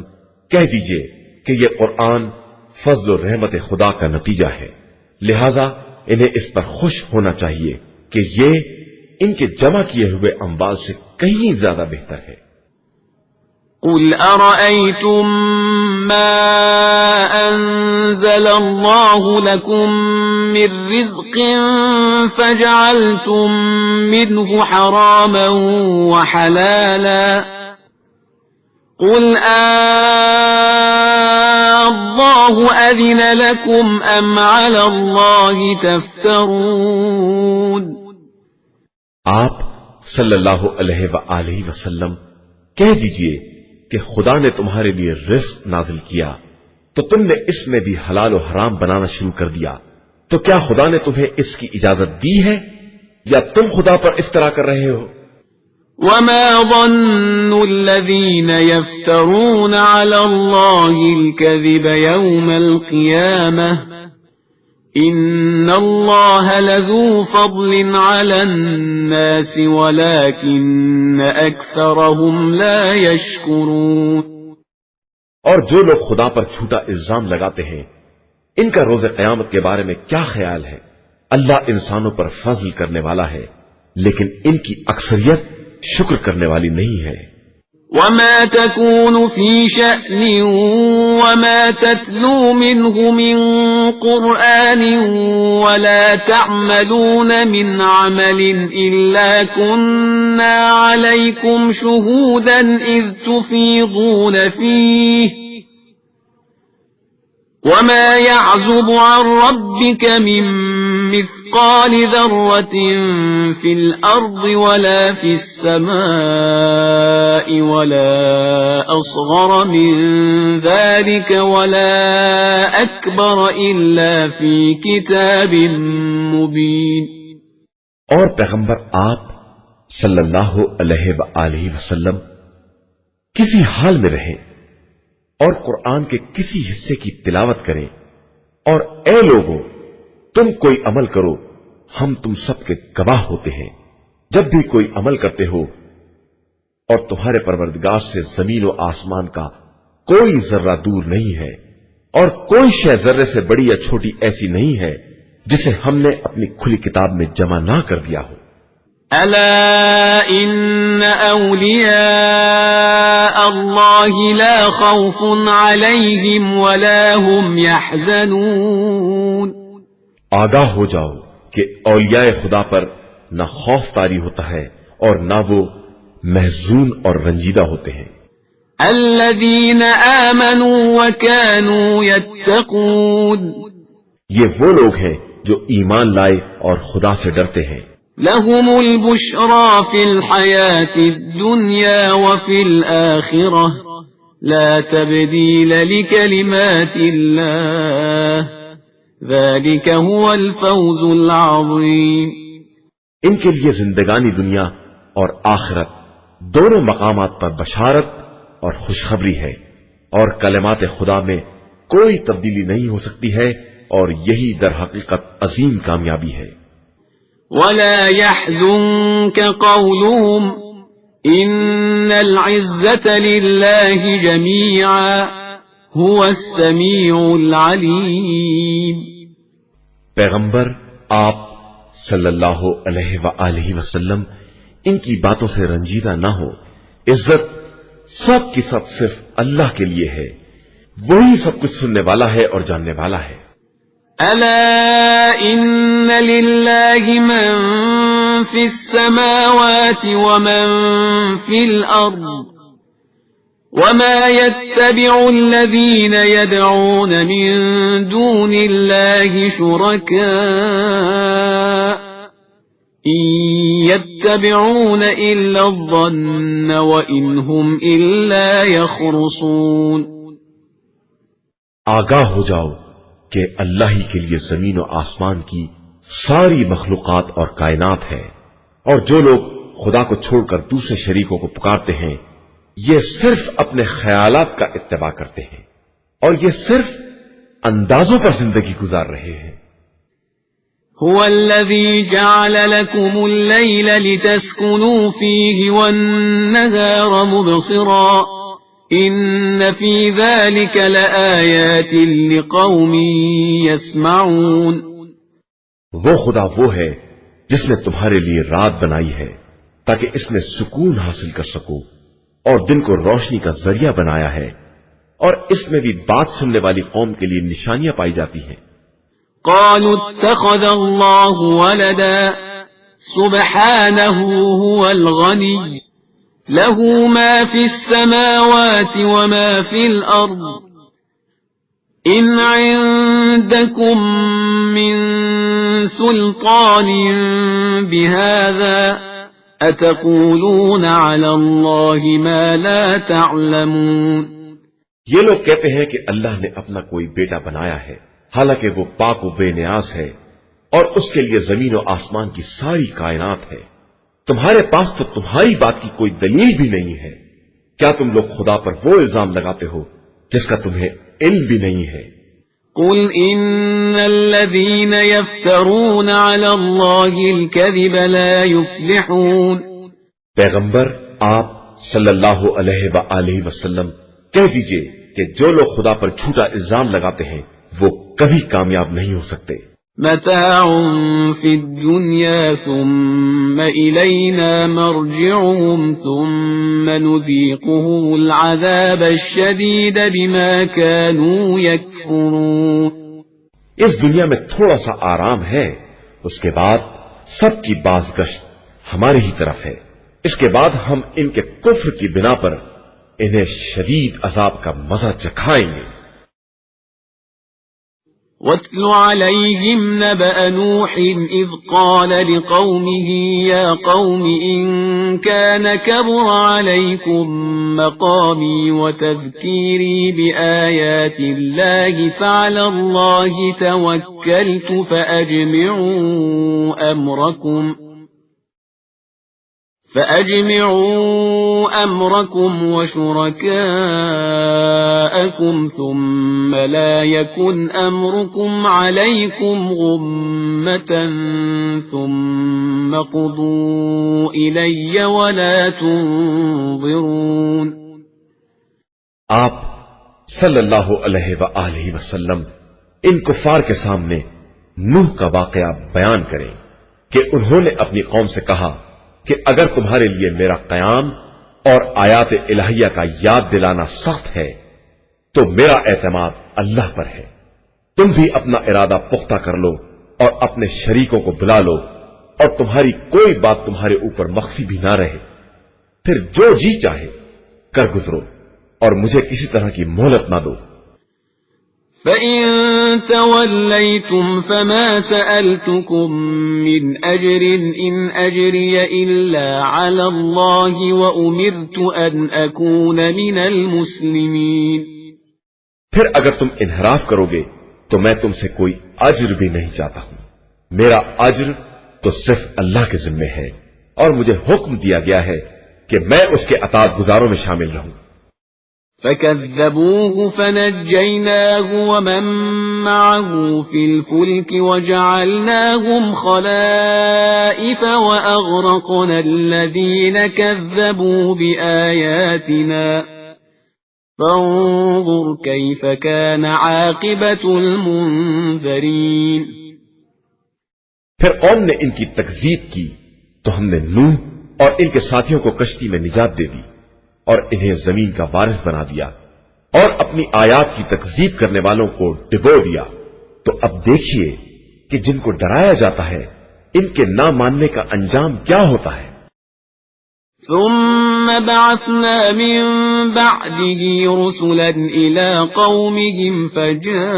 کہہ دیجئے کہ یہ قرآن فضل و رحمت خدا کا نتیجہ ہے، لہذا انہیں اس پر خوش ہونا چاہیے کہ یہ ان کے جمع کیے ہوئے اموال سے کہیں زیادہ بہتر ہے۔ قُلْ أَرَأَيْتُم مَّا أَنزَلَ اللَّهُ لَكُم مِّن رِّزْقٍ فَجَعَلْتُم مِّنْهُ حَرَامًا وَحَلَالًا قُلْ اللَّهُ أَذِنَ لَكُمْ أَمْ عَلَى اللَّهِ تَفْتَرُونَ۔ آپ صلی اللہ علیہ وآلہ وسلم کہہ دیجئے کہ خدا نے تمہارے لیے رزق نازل کیا تو تم نے اس میں بھی حلال و حرام بنانا شروع کر دیا، تو کیا خدا نے تمہیں اس کی اجازت دی ہے یا تم خدا پر افترا کر رہے ہو؟ وَمَا ظَنُّ الَّذِينَ يَفْتَرُونَ عَلَى اللَّهِ الْكَذِبَ يَوْمَ الْقِيَامَةِ إِنَّ اللَّهَ لَذُو فَضْلٍ عَلَى النَّاسِ وَلَكِنَّ أَكْثَرَهُمْ لَا يَشْكُرُونَ۔ اور جو لوگ خدا پر جھوٹا الزام لگاتے ہیں، ان کا روز قیامت کے بارے میں کیا خیال ہے؟ اللہ انسانوں پر فضل کرنے والا ہے، لیکن ان کی اکثریت شکر کرنے والی نہیں ہے۔ وَمَا تَكُونُ فِي شَأْنٍ وَمَا تَتْلُو مِنْهُ مِنْ قُرْآنٍ وَلَا تَعْمَلُونَ مِنْ عَمَلٍ إِلَّا كُنَّا عَلَيْكُمْ شُهُودًا إِذْ تُفِيضُونَ فِيهِ وَمَا يَعْزُبُ عَنْ رَبِّكَ مِنْ مِثْقَالِ ذَرَّةٍ فِي الْأَرْضِ وَلَا فِي السَّمَاءِ وَلَا أَصْغَرَ مِنْ ذَلِكَ وَلَا أَكْبَرَ إِلَّا فِي كِتَابٍ مُبِينٍ۔ اور پیغمبر آپ صلی اللہ علیہ وآلہ وسلم کسی حال میں رہیں اور قرآن کے کسی حصے کی تلاوت کریں، اور اے لوگوں تم کوئی عمل کرو، ہم تم سب کے گواہ ہوتے ہیں۔ جب بھی کوئی عمل کرتے ہو اور تمہارے پروردگار سے زمین و آسمان کا کوئی ذرہ دور نہیں ہے، اور کوئی شے ذرے سے بڑی یا چھوٹی ایسی نہیں ہے جسے ہم نے اپنی کھلی کتاب میں جمع نہ کر دیا ہو۔ ألا إن أولياء الله لا خوف عليهم ولا هم يحزنون آگاہ ہو جاؤ کہ اولیاء خدا پر نہ خوف طاری ہوتا ہے اور نہ وہ محزون اور رنجیدہ ہوتے ہیں. الذين آمنوا وكانوا يتقون یہ وہ لوگ ہیں جو ایمان لائے اور خدا سے ڈرتے ہیں. لهم البشرى في الحياة الدنيا وفي الآخرة لا تبديل لكلمات الله ذلك هو الفوز العظيم. ان کے لیے زندگانی دنیا اور آخرت دونوں مقامات پر بشارت اور خوشخبری ہے، اور کلمات خدا میں کوئی تبدیلی نہیں ہو سکتی ہے، اور یہی در حقیقت عظیم کامیابی ہے. ولا يحزنك قولهم إن العزة لله جميعا هو السميع العليم. پیغمبر آپ صلی اللہ علیہ وآلہ وسلم ان کی باتوں سے رنجیدہ نہ ہو. عزت سب کی سب صرف اللہ کے لیے ہے، وہی سب کچھ سننے والا ہے اور جاننے والا ہے. ألا إن لله من في السماوات ومن في الأرض وما يتبع الذين يدعون من دون الله شركاء إن يتبعون إلا الظن وإن هم إلا يخرصون. آگاہ ہو جاؤ کہ اللہ ہی کے لیے زمین و آسمان کی ساری مخلوقات اور کائنات ہے، اور جو لوگ خدا کو چھوڑ کر دوسرے شریکوں کو پکارتے ہیں یہ صرف اپنے خیالات کا اتباع کرتے ہیں، اور یہ صرف اندازوں پر زندگی گزار رہے ہیں. هو الذي جعل لكم الليل لتسكنوا فيه والنهار مبصرا إن في ذلك لآيات لقوم يسمعون. وہ خدا وہ ہے جس نے تمہارے لیے رات بنائی ہے تاکہ اس میں سکون حاصل کر سکو، اور دن کو روشنی کا ذریعہ بنایا ہے، اور اس میں بھی بات سننے والی قوم کے لیے نشانیاں پائی جاتی ہیں. قالوا اتخذ الله ولدا سبحانه هو الغني له ما في السماوات وما في الأرض إن عندكم من سلطان بهذا أتقولون على الله ما لا تعلمون. یہ لوگ کہتے ہیں کہ اللہ نے اپنا کوئی بیٹا بنایا ہے، حالانکہ وہ پاک و بے نیاز ہے، اور اس کے لیے زمین و آسمان کی ساری کائنات ہے. تمہارے پاس تو تمہاری بات کی کوئی دلیل بھی نہیں ہے. کیا تم لوگ خدا پر وہ الزام لگاتے ہو جس کا تمہیں علم بھی نہیں ہے؟ قل إن الذين يفترون على الله الكذب لا يفلحون. پیغمبر آپ صلی اللہ علیہ وآلہ وسلم کہہ دیجئے کہ جو لوگ خدا پر جھوٹا الزام لگاتے ہیں وہ کبھی کامیاب نہیں ہو سکتے. متاع في الدنيا ثم إلينا مرجعهم ثم نذيقهم العذاب الشديد بما كانوا يكفرون. اس دنیا میں تھوڑا سا آرام ہے، اس کے بعد سب کی بازگشت ہماری ہی طرف ہے. اس کے بعد ہم ان کے کفر کی بنا پر انہیں شدید عذاب کا مزہ چکھائیں گے. واتل عليهم نبأ نوح إذ قال لقومه يا قوم إن كان كبر عليكم مقامي وتذكيري بآيات الله فعلى الله توكلت فأجمعوا أمركم وشركاءكم ثم لا يكن أمركم عليكم غمة ثم قضوا إلي ولا تنظرون. آپ صلی اللہ علیہ وآلہ وسلم ان کفار کے سامنے نوح کا واقعہ بیان کریں کہ انہوں نے اپنی قوم سے کہا کہ اگر تمہارے لیے میرا قیام اور آیات الہیہ کا یاد دلانا سخت ہے تو میرا اعتماد اللہ پر ہے۔ تم بھی اپنا ارادہ پختہ کر لو اور اپنے شریکوں کو بلا لو اور تمہاری کوئی بات تمہارے اوپر مخفی بھی نہ رہے، پھر جو جی چاہے کر گزرو اور مجھے کسی طرح کی مہلت نہ دو۔ فَإِن تَوَلَّيْتُمْ فَمَا سَأَلْتُكُم مِّنْ أَجْرٍ إِنْ أَجْرِيَ إِلَّا عَلَى اللَّهِ وَأُمِرْتُ أَنْ أَكُونَ مِنَ الْمُسْلِمِينَ۔ پھر اگر تم انحراف کرو گے تو میں تم سے کوئی اجر بھی نہیں چاہتا ہوں، میرا اجر تو صرف اللہ کے ذمے ہے اور مجھے حکم دیا گیا ہے کہ میں اس کے اطاعت گزاروں میں شامل رہوں۔ فَكَذَّبُوهُ فَنَجَّيْنَاهُ وَمَن مَّعَهُ فِي الْفُلْكِ وَجَعَلْنَاهُمْ خَلَائِفَ وَأَغْرَقْنَا الَّذِينَ كَذَّبُوا بِآيَاتِنَا فَانظُرْ كَيْفَ كَانَ عَاقِبَةُ الْمُنذَرِينَ۔ پھر قوم نے ان کی تکذیب کی تو ہم نے نوح اور ان کے ساتھیوں کو کشتی میں نجات دے دی اور انہیں زمین کا وارث بنا دیا اور اپنی آیات کی تکذیب کرنے والوں کو ڈبو دیا۔ تو اب دیکھیے کہ جن کو ڈرایا جاتا ہے ان کے نہ ماننے کا انجام کیا ہوتا ہے۔ ثم بعثنا من بعده رسلا إلى قومهم فجاءوهم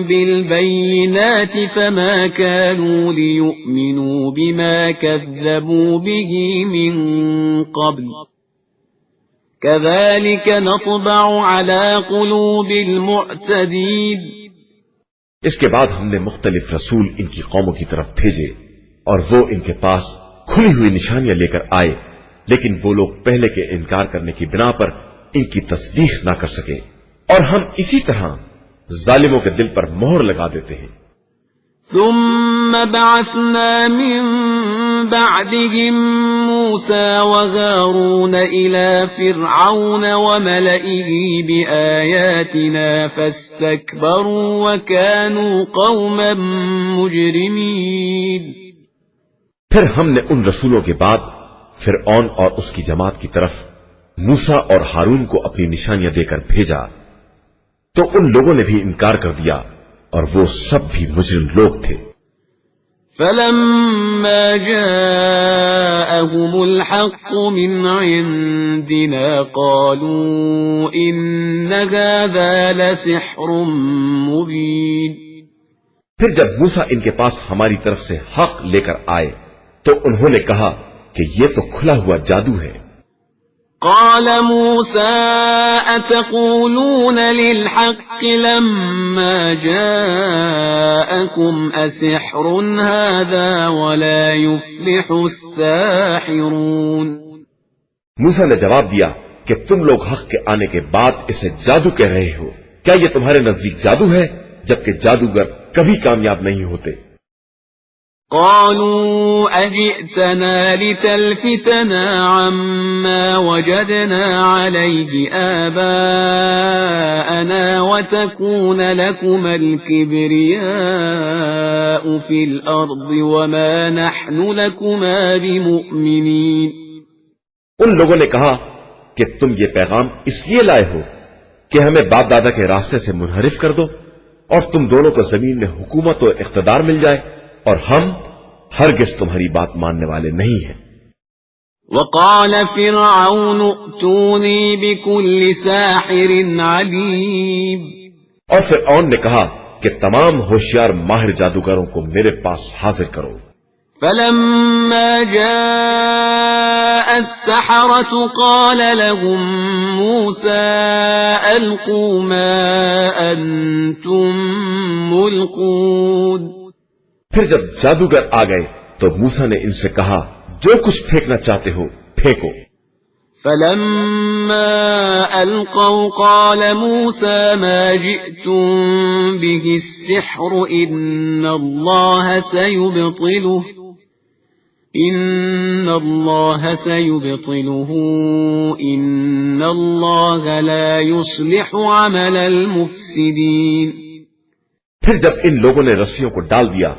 بالبينات فما كانوا ليؤمنوا بما كذبوا به من قبل كذلك نطبع على قلوب المعتدين۔ اس کے بعد ہم نے مختلف رسول ان کی قوموں کی طرف بھیجے اور وہ ان کے پاس کھلی ہوئی نشانیاں لے کر آئے، لیکن وہ لوگ پہلے کے انکار کرنے کی بنا پر ان کی تصدیق نہ کر سکے، اور ہم اسی طرح ظالموں کے دل پر مہر لگا دیتے ہیں۔ ثم بعثنا من بعدهم موسى وهارون إلى فرعون وملئه بآياتنا فاستكبروا وكانوا قوما مجرمين۔ پھر ہم نے ان رسولوں کے بعد فرعون اور اس کی جماعت کی طرف موسیٰ اور ہارون کو اپنی نشانیاں دے کر بھیجا تو ان لوگوں نے بھی انکار کر دیا اور وہ سب بھی مجرم لوگ تھے۔ فَلَمَّا جَاءَهُمُ الْحَقُّ مِنْ عِنْدِنَا قَالُوا إِنَّ هَذَا لَسِحْرٌ مُبِينٌ۔ پھر جب موسیٰ ان کے پاس ہماری طرف سے حق لے کر آئے تو انہوں نے کہا کہ یہ تو کھلا ہوا جادو ہے۔ قال موسى أتقولون للحق لما جاءكم أسحر هذا ولا يفلح الساحرون۔ موسیٰ نے جواب دیا کہ تم لوگ حق کے آنے کے بعد اسے جادو کہہ رہے ہو، کیا یہ تمہارے نزدیک جادو ہے؟ جبکہ جادوگر کبھی کامیاب نہیں ہوتے۔ قالوا أجئتنا لتلفتنا عما وجدنا عليه آباءنا وتكون لكما الكبرياء في الأرض وما نحن لكما بمؤمنين۔ ان لوگوں نے کہا کہ تم یہ پیغام اس لیے لائے ہو کہ ہمیں باپ دادا کے راستے سے منحرف کر دو اور تم دونوں کو زمین میں حکومت و اقتدار مل جائے، اور ہم ہرگز تمہاری بات ماننے والے نہیں ہیں۔ وقال فرعون ائتوني بكل ساحر عليم۔ اور فرعون نے کہا کہ تمام ہوشیار ماہر جادوگروں کو میرے پاس حاضر کرو۔ فلما جاء السحرة قال لهم موسى ألقوا ما أنتم ملقون۔ پھر جب جادوگر آ گئے تو موسیٰ نے ان سے کہا جو کچھ پھینکنا چاہتے ہو پھینکو۔ فلما ألقوا قال موسى ما جئتم به السحر إن الله سيبطله إن الله لا يصلح عمل المفسدين۔ پھر جب ان لوگوں نے رسیوں کو ڈال دیا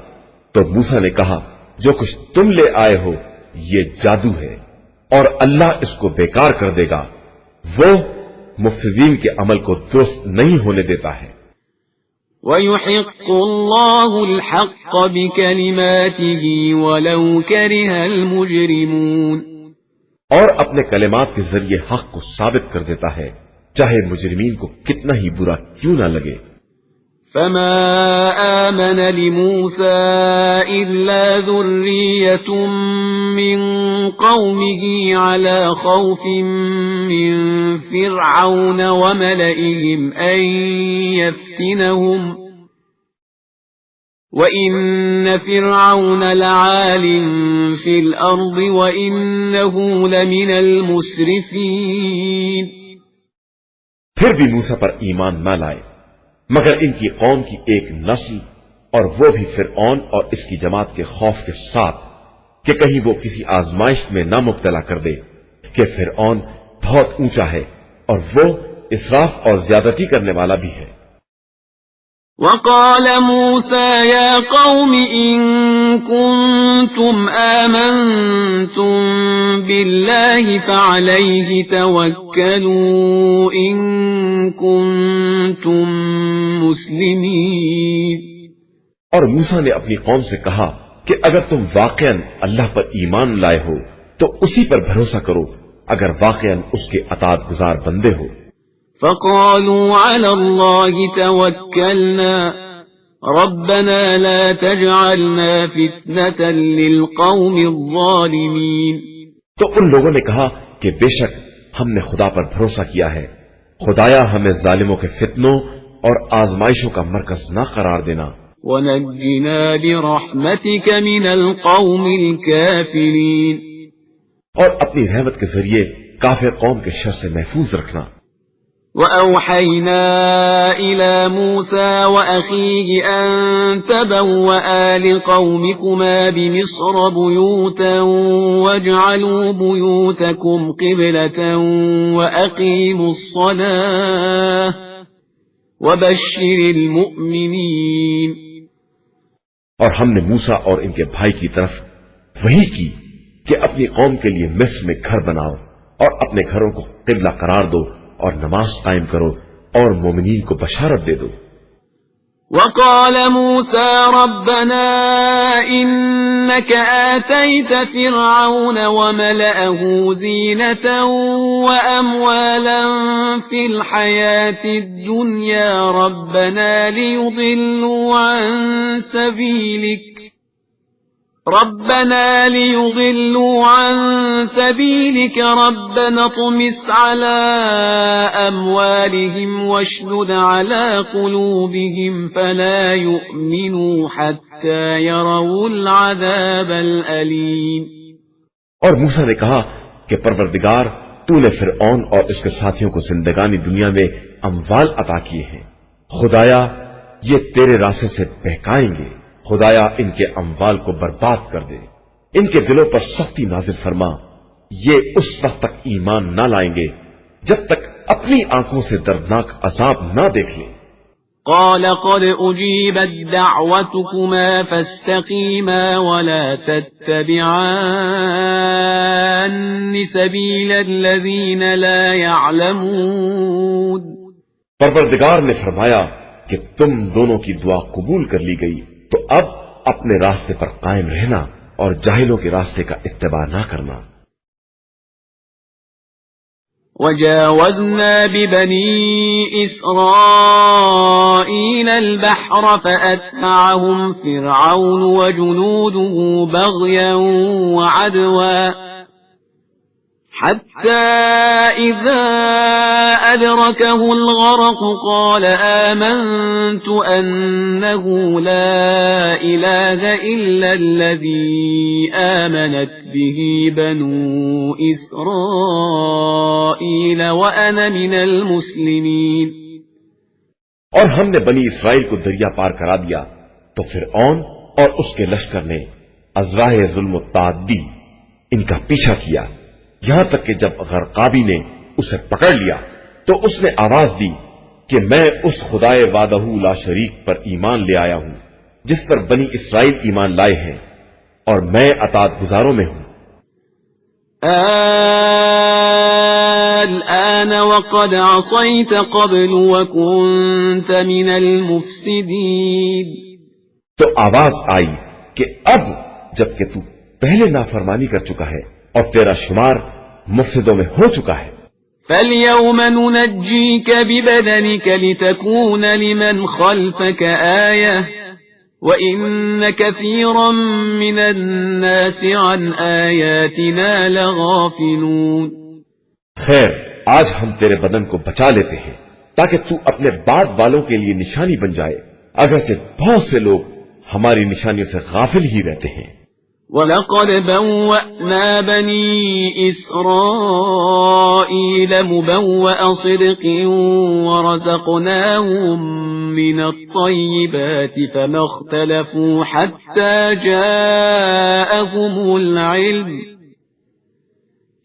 تو موسیٰ نے کہا جو کچھ تم لے آئے ہو یہ جادو ہے اور اللہ اس کو بیکار کر دے گا، وہ مفسدین کے عمل کو درست نہیں ہونے دیتا ہے۔ وَيُحِقُّ اللَّهُ الْحَقَّ بِكَلِمَاتِهِ وَلَوْ كَرِهَ الْمُجْرِمُونَ، اور اپنے کلمات کے ذریعے حق کو ثابت کر دیتا ہے چاہے مجرمین کو کتنا ہی برا کیوں نہ لگے۔ فَمَا آمَنَ لِمُوسَىٰ إِلَّا ذُرِّيَّةٌ مِّن قَوْمِهِ عَلَىٰ خَوْفٍ مِّن فِرْعَوْنَ وَمَلَئِهِمْ أَن يَفْتِنَهُمْ وَإِنَّ فِرْعَوْنَ لَعَالٍ فِي الْأَرْضِ وَإِنَّهُ لَمِنَ الْمُسْرِفِينَ۔ پھر بھی موسیٰ پر ایمان نہ لائے مگر ان کی قوم کی ایک نسل، اور وہ بھی فرعون اور اس کی جماعت کے خوف کے ساتھ کہ کہیں وہ کسی آزمائش میں نہ مبتلا کر دے، کہ فرعون بہت اونچا ہے اور وہ اسراف اور زیادتی کرنے والا بھی ہے۔ وقال موسى يا قوم إن كنتم آمنتم بالله فعليه توكلوا إن كنتم مسلمين۔ اور موسیٰ نے اپنی قوم سے کہا کہ اگر تم واقعاً اللہ پر ایمان لائے ہو تو اسی پر بھروسہ کرو اگر واقعاً اس کے اطاعت گزار بندے ہو۔ فقالوا على الله توكلنا ربنا لا تجعلنا فتنة للقوم الظالمين۔ تو ان لوگوں نے کہا کہ بے شک ہم نے خدا پر بھروسہ کیا ہے، خدایا ہمیں ظالموں کے فتنوں اور آزمائشوں کا مرکز نہ قرار دینا۔ ونجنا برحمتك من القوم الكافرين، اور اپنی رحمت کے ذریعے کافر قوم کے شر سے محفوظ رکھنا۔ وأوحينا إلى موسى وأخيه أن تبوأ لقومكما بمصر بيوتا واجعلوا بيوتكم قبلة وأقيموا الصلاة وبشر المؤمنين۔ اور ہم نے موسیٰ اور ان کے بھائی کی طرف وحی کی کہ اپنی قوم کے لیے مصر میں گھر بناؤ اور اپنے گھروں کو قبلہ قرار دو اور نماز قائم کرو اور مومنین کو بشارت دے دو۔ وقال موسى ربنا إنك آتيت فرعون وملأه زينة وأموالا في الحياة الدنيا ربنا ليضلوا عن سبيلك ربنا اطمس على أموالهم واشدد على قلوبهم فلا يؤمنوا حتى يروا العذاب الأليم۔ اور موسیٰ نے کہا کہ پروردگار تو نے فرعون اور اس کے ساتھیوں کو زندگانی دنیا میں اموال عطا کیے ہیں، خدایا یہ تیرے راستے سے بہکائیں گے، خدایا ان کے اموال کو برباد کر دے، ان کے دلوں پر سختی نازل فرما، یہ اس وقت تک ایمان نہ لائیں گے جب تک اپنی آنکھوں سے دردناک عذاب نہ دیکھ لیں۔ قال قد أجيبت دعوتكما فاستقيما ولا تتبعان سبيل الذين لا يعلمون۔ پروردگار نے فرمایا کہ تم دونوں کی دعا قبول کر لی گئی، تو اب اپنے راستے پر قائم رہنا اور جاہلوں کے راستے کا اتباع نہ کرنا۔ وجاوزنا ببني إسرائيل البحر فأتبعهم فرعون وجنوده بغيا وعدوا حتى إذا أدركه الغرق قال آمنت أنه لا إله إلا الذي آمنت به بنو إسرائيل وأنا من المسلمين۔ اور ہم نے بنی اسرائیل کو دریا پار کرا دیا تو فرعون اور اس کے لشکر نے ازواہ ظلم و تعدی ان کا پیچھا کیا، یہاں تک کہ جب غرقابی نے اسے پکڑ لیا تو اس نے آواز دی کہ میں اس خدائے وحدہ لا شریک پر ایمان لے آیا ہوں جس پر بنی اسرائیل ایمان لائے ہیں، اور میں اطاعت گزاروں میں ہوں۔ الآن وقد عصيت قبل وكنت من المفسدين۔ تو آواز آئی کہ اب جبکہ تو پہلے نافرمانی کر چکا ہے اور تیرا شمار مفسدوں میں ہو چکا ہے۔ فَالْيَوْمَ نُنَجِّيكَ بِبَدَنِكَ لِتَكُونَ لِمَنْ خَلْفَكَ آيَةً وَإِنَّ كَثِيرًا مِنَ النَّاسِ عَنْ آيَاتِنَا لَغَافِلُونَ۔ خیر، آج ہم تیرے بدن کو بچا لیتے ہیں تاکہ تو اپنے بعد والوں کے لیے نشانی بن جائے، اگرچہ بہت سے لوگ ہماری نشانیوں سے غافل ہی رہتے ہیں۔ وَلَقَدْ بَوَّأْنَا بَنِي إِسْرَائِيلَ مُبَوَّأَ صِدْقٍ وَرَزَقْنَاهُم مِّنَ الطَّيِّبَاتِ فَمَا اخْتَلَفُوا حَتَّى جَاءَهُمُ الْعِلْمُ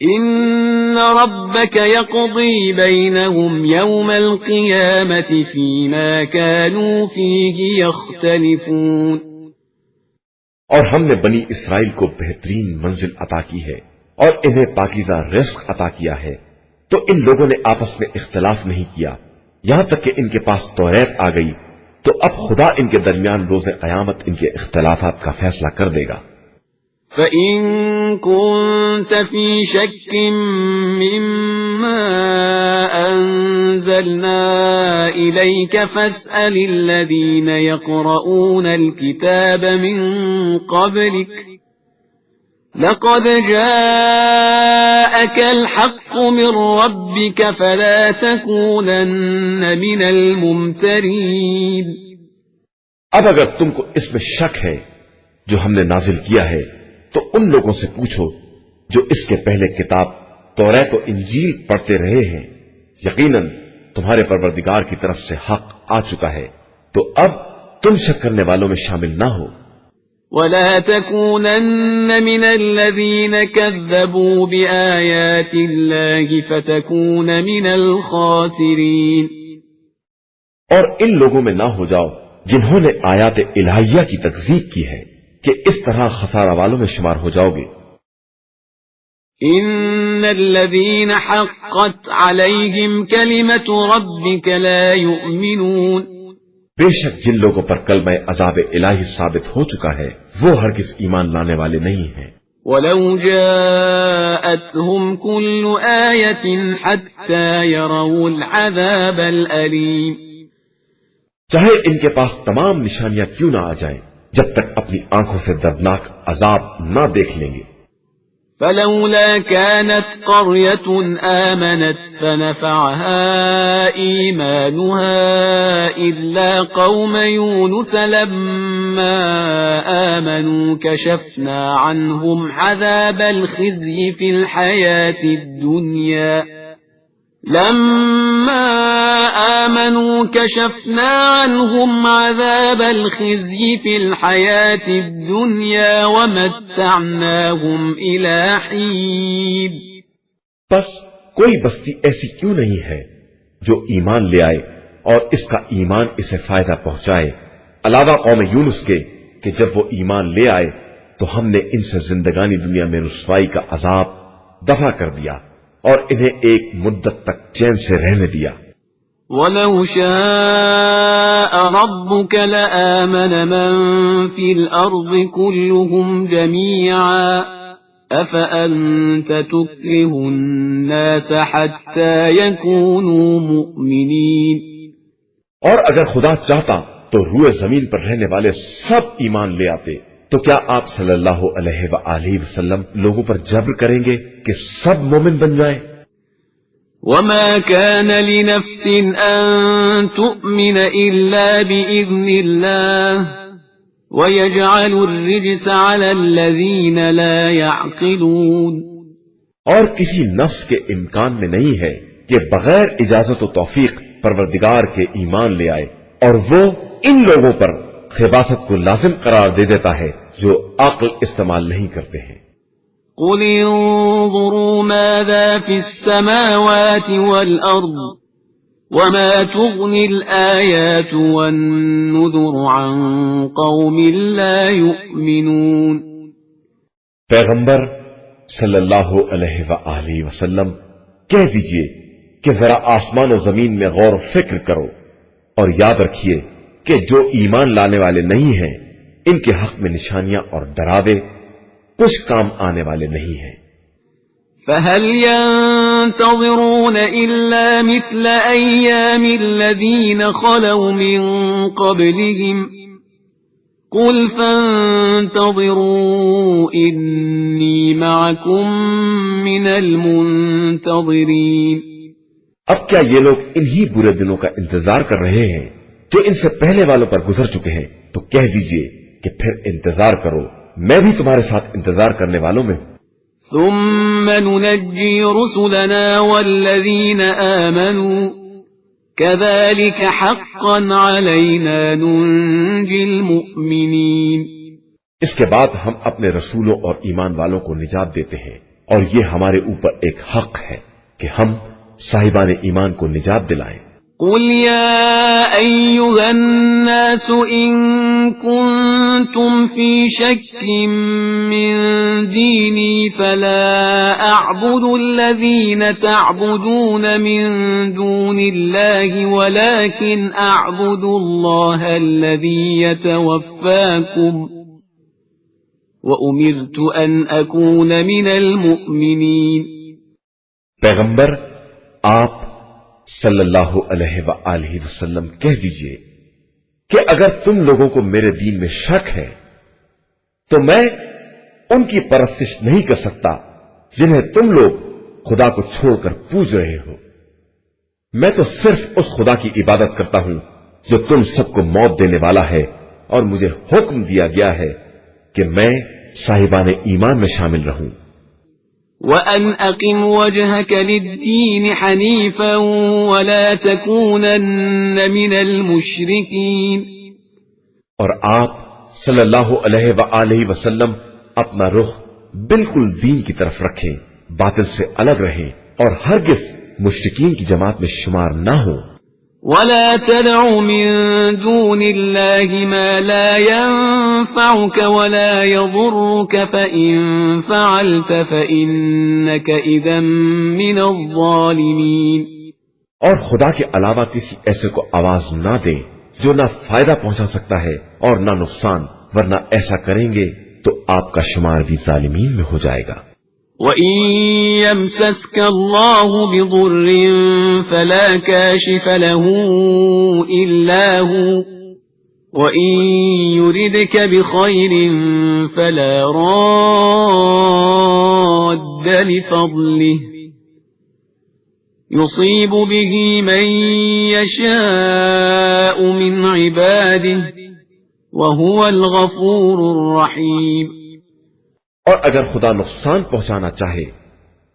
إِنَّ رَبَّكَ يَقْضِي بَيْنَهُمْ يَوْمَ الْقِيَامَةِ فِيمَا كَانُوا فِيهِ يَخْتَلِفُونَ۔ اور ہم نے بنی اسرائیل کو بہترین منزل عطا کی ہے اور انہیں پاکیزہ رزق عطا کیا ہے، تو ان لوگوں نے آپس میں اختلاف نہیں کیا یہاں تک کہ ان کے پاس توریت آ گئی، تو اب خدا ان کے درمیان روز قیامت ان کے اختلافات کا فیصلہ کر دے گا۔ فَإِن كُنتَ فِي شَكٍّ مِّمَّا أَنزَلْنَا إِلَيْكَ فَاسْأَلِ الَّذِينَ يَقْرَؤُونَ الْكِتَابَ مِن قَبْلِكَ لَقَدْ جَاءَكَ الْحَقُّ مِن رَّبِّكَ فَلَا تَكُونَنَّ مِنَ الْمُمْتَرِينَ۔ اب اگر تم کو اس میں شک ہے جو ہم نے نازل کیا ہے تو ان لوگوں سے پوچھو جو اس کے پہلے کتاب توریت و انجیل پڑھتے رہے ہیں، یقیناً تمہارے پروردگار کی طرف سے حق آ چکا ہے، تو اب تم شک کرنے والوں میں شامل نہ ہو۔ وَلَا تَكُونَنَّ مِنَ الَّذِينَ كَذَّبُوا بِآيَاتِ اللَّهِ فَتَكُونَ مِنَ الْخَاسِرِينَ۔ اور ان لوگوں میں نہ ہو جاؤ جنہوں نے آیات الہیہ کی تکذیب کی ہے کہ اس طرح خسارہ والوں میں شمار ہو جاؤ گے۔ إِنَّ الَّذِينَ حَقَّتْ عَلَيْهِمْ كَلِمَةُ رَبِّكَ لَا يُؤْمِنُونَ۔ بے شک جن لوگوں پر کلمہ عذاب الہی ثابت ہو چکا ہے وہ ہرگز ایمان لانے والے نہیں ہیں۔ وَلَوْ جَاءَتْهُمْ كُلُّ آيَةٍ حَتَّى يَرَوْا الْعَذَابَ الْأَلِيمَ۔ چاہے ان کے پاس تمام نشانیاں کیوں نہ آ جائیں جب تک اپنی آنکھوں سے دردناک عذاب نہ دیکھ لیں گے۔ فَلَوْلَا كَانَتْ قَرْيَةٌ آمَنَتْ فَنَفَعَهَا إِيمَانُهَا إِلَّا قَوْمَ يُونُسَ لَمَّا آمَنُوا كَشَفْنَا عَنْهُمْ عَذَابَ الْخِزْيِ فِي الْحَيَاةِ الدُّنْيَا وَمَتَّعْنَاهُمْ إِلَى حِينٍ۔ بس کوئی بستی ایسی کیوں نہیں ہے جو ایمان لے آئے اور اس کا ایمان اسے فائدہ پہنچائے، علاوہ قوم یونس کے کہ جب وہ ایمان لے آئے تو ہم نے ان سے زندگانی دنیا میں رسوائی کا عذاب دفع کر دیا اور انہیں ایک مدت تک چین سے رہنے دیا۔ وَلَوْ شَاءَ رَبُّكَ لَآمَنَ مَن فِي الْأَرْضِ كُلُّهُمْ جَمِيعًا أَفَأَنْتَ تُكْرِهُ النَّاسَ حَتَّى يَكُونُوا مُؤْمِنِينَ۔ اور اگر خدا چاہتا تو روئے زمین پر رہنے والے سب ایمان لے آتے، تو کیا آپ صلی اللہ علیہ وآلہ وسلم لوگوں پر جبر کریں گے کہ سب مومن بن جائیں؟ وَمَا كَانَ لِنَفْسٍ أَن تُؤْمِنَ إِلَّا بِإِذْنِ اللَّهِ وَيَجْعَلُ الرِّجْسَ عَلَى الَّذِينَ لَا يَعْقِلُونَ۔ اور کسی نفس کے امکان میں نہیں ہے کہ بغیر اجازت و توفیق پروردگار کے ایمان لے آئے، اور وہ ان لوگوں پر خباثت کو لازم قرار دے دیتا ہے جو عقل استعمال نہیں کرتے ہیں۔ قُلِ انظُرُوا مَاذَا فِي السَّمَاوَاتِ وَالْأَرْضِ وَمَا تُغْنِي الْآيَاتُ وَالنُّذُرُ عَن قَوْمٍ لَّا يُؤْمِنُونَ۔ پیغمبر صلی اللہ علیہ وآلہ وسلم کہہ دیجئے کہ ذرا آسمان و زمین میں غور و فکر کرو اور یاد رکھیے کہ جو ایمان لانے والے نہیں ہیں ان کے حق میں نشانیاں اور ڈراوے کچھ کام آنے والے نہیں ہیں۔ فهل ينتظرون إلا مثل أيام الذين خلوا من قبلهم قل فانتظروا إني معكم من المنتظرين۔ اب کیا یہ لوگ انہی برے دنوں کا انتظار کر رہے ہیں جو ان سے پہلے والوں پر گزر چکے ہیں؟ تو کہہ دیجئے کہ پھر انتظار کرو، میں بھی تمہارے ساتھ انتظار کرنے والوں میں ہوں۔ ثم ننجي رسلنا والذين آمنوا كذلك حقا علينا ننجي المؤمنين۔ اس کے بعد ہم اپنے رسولوں اور ایمان والوں کو نجات دیتے ہیں، اور یہ ہمارے اوپر ایک حق ہے کہ ہم صاحبان ایمان کو نجات دلائیں۔ قل يا أيها الناس إن كنتم في شك من ديني فلا أعبد الذين تعبدون من دون الله ولكن أعبد الله الذي يتوفاكم وأمرت أن أكون من المؤمنين۔ پیغمبر آپ صلی اللہ علیہ وآلہ وسلم کہہ دیجئے کہ اگر تم لوگوں کو میرے دین میں شک ہے تو میں ان کی پرستش نہیں کر سکتا جنہیں تم لوگ خدا کو چھوڑ کر پوج رہے ہو۔ میں تو صرف اس خدا کی عبادت کرتا ہوں جو تم سب کو موت دینے والا ہے، اور مجھے حکم دیا گیا ہے کہ میں صاحبان ایمان میں شامل رہوں۔ وَأَنْ أَقِمْ وَجْهَكَ لِلدِّينِ حَنِيفًا وَلَا تَكُونَنَّ مِنَ الْمُشْرِكِينَ۔ اور آپ صلی اللہ علیہ وآلہ وسلم اپنا رخ بالکل دین کی طرف رکھیں، باطل سے الگ رہیں اور ہرگز مشرکین کی جماعت میں شمار نہ ہوں۔ وَلَا تَدْعُ مِن دُونِ اللَّهِ مَا لَا يَنفَعُكَ وَلَا يَضُرُّكَ فَإِن فَعَلْتَ فَإِنَّكَ إِذًا مِّنَ الظَّالِمِينَ۔ اور خدا کے علاوہ کسی ایسے کو آواز نہ دیں جو نہ فائدہ پہنچا سکتا ہے اور نہ نقصان، ورنہ ایسا کریں گے تو آپ کا شمار بھی ظالمین میں ہو جائے گا۔ وَإِن يَمْسَسْكَ اللَّهُ بِضُرٍّ فَلَا كَاشِفَ لَهُ إِلَّا هُوَ وَإِن يُرِدْكَ بِخَيْرٍ فَلَا رَادَّ لِفَضْلِهِ يُصِيبُ بِهِ مَن يَشَاءُ مِنْ عِبَادِهِ وَهُوَ الْغَفُورُ الرَّحِيمُ۔ اور اگر خدا نقصان پہنچانا چاہے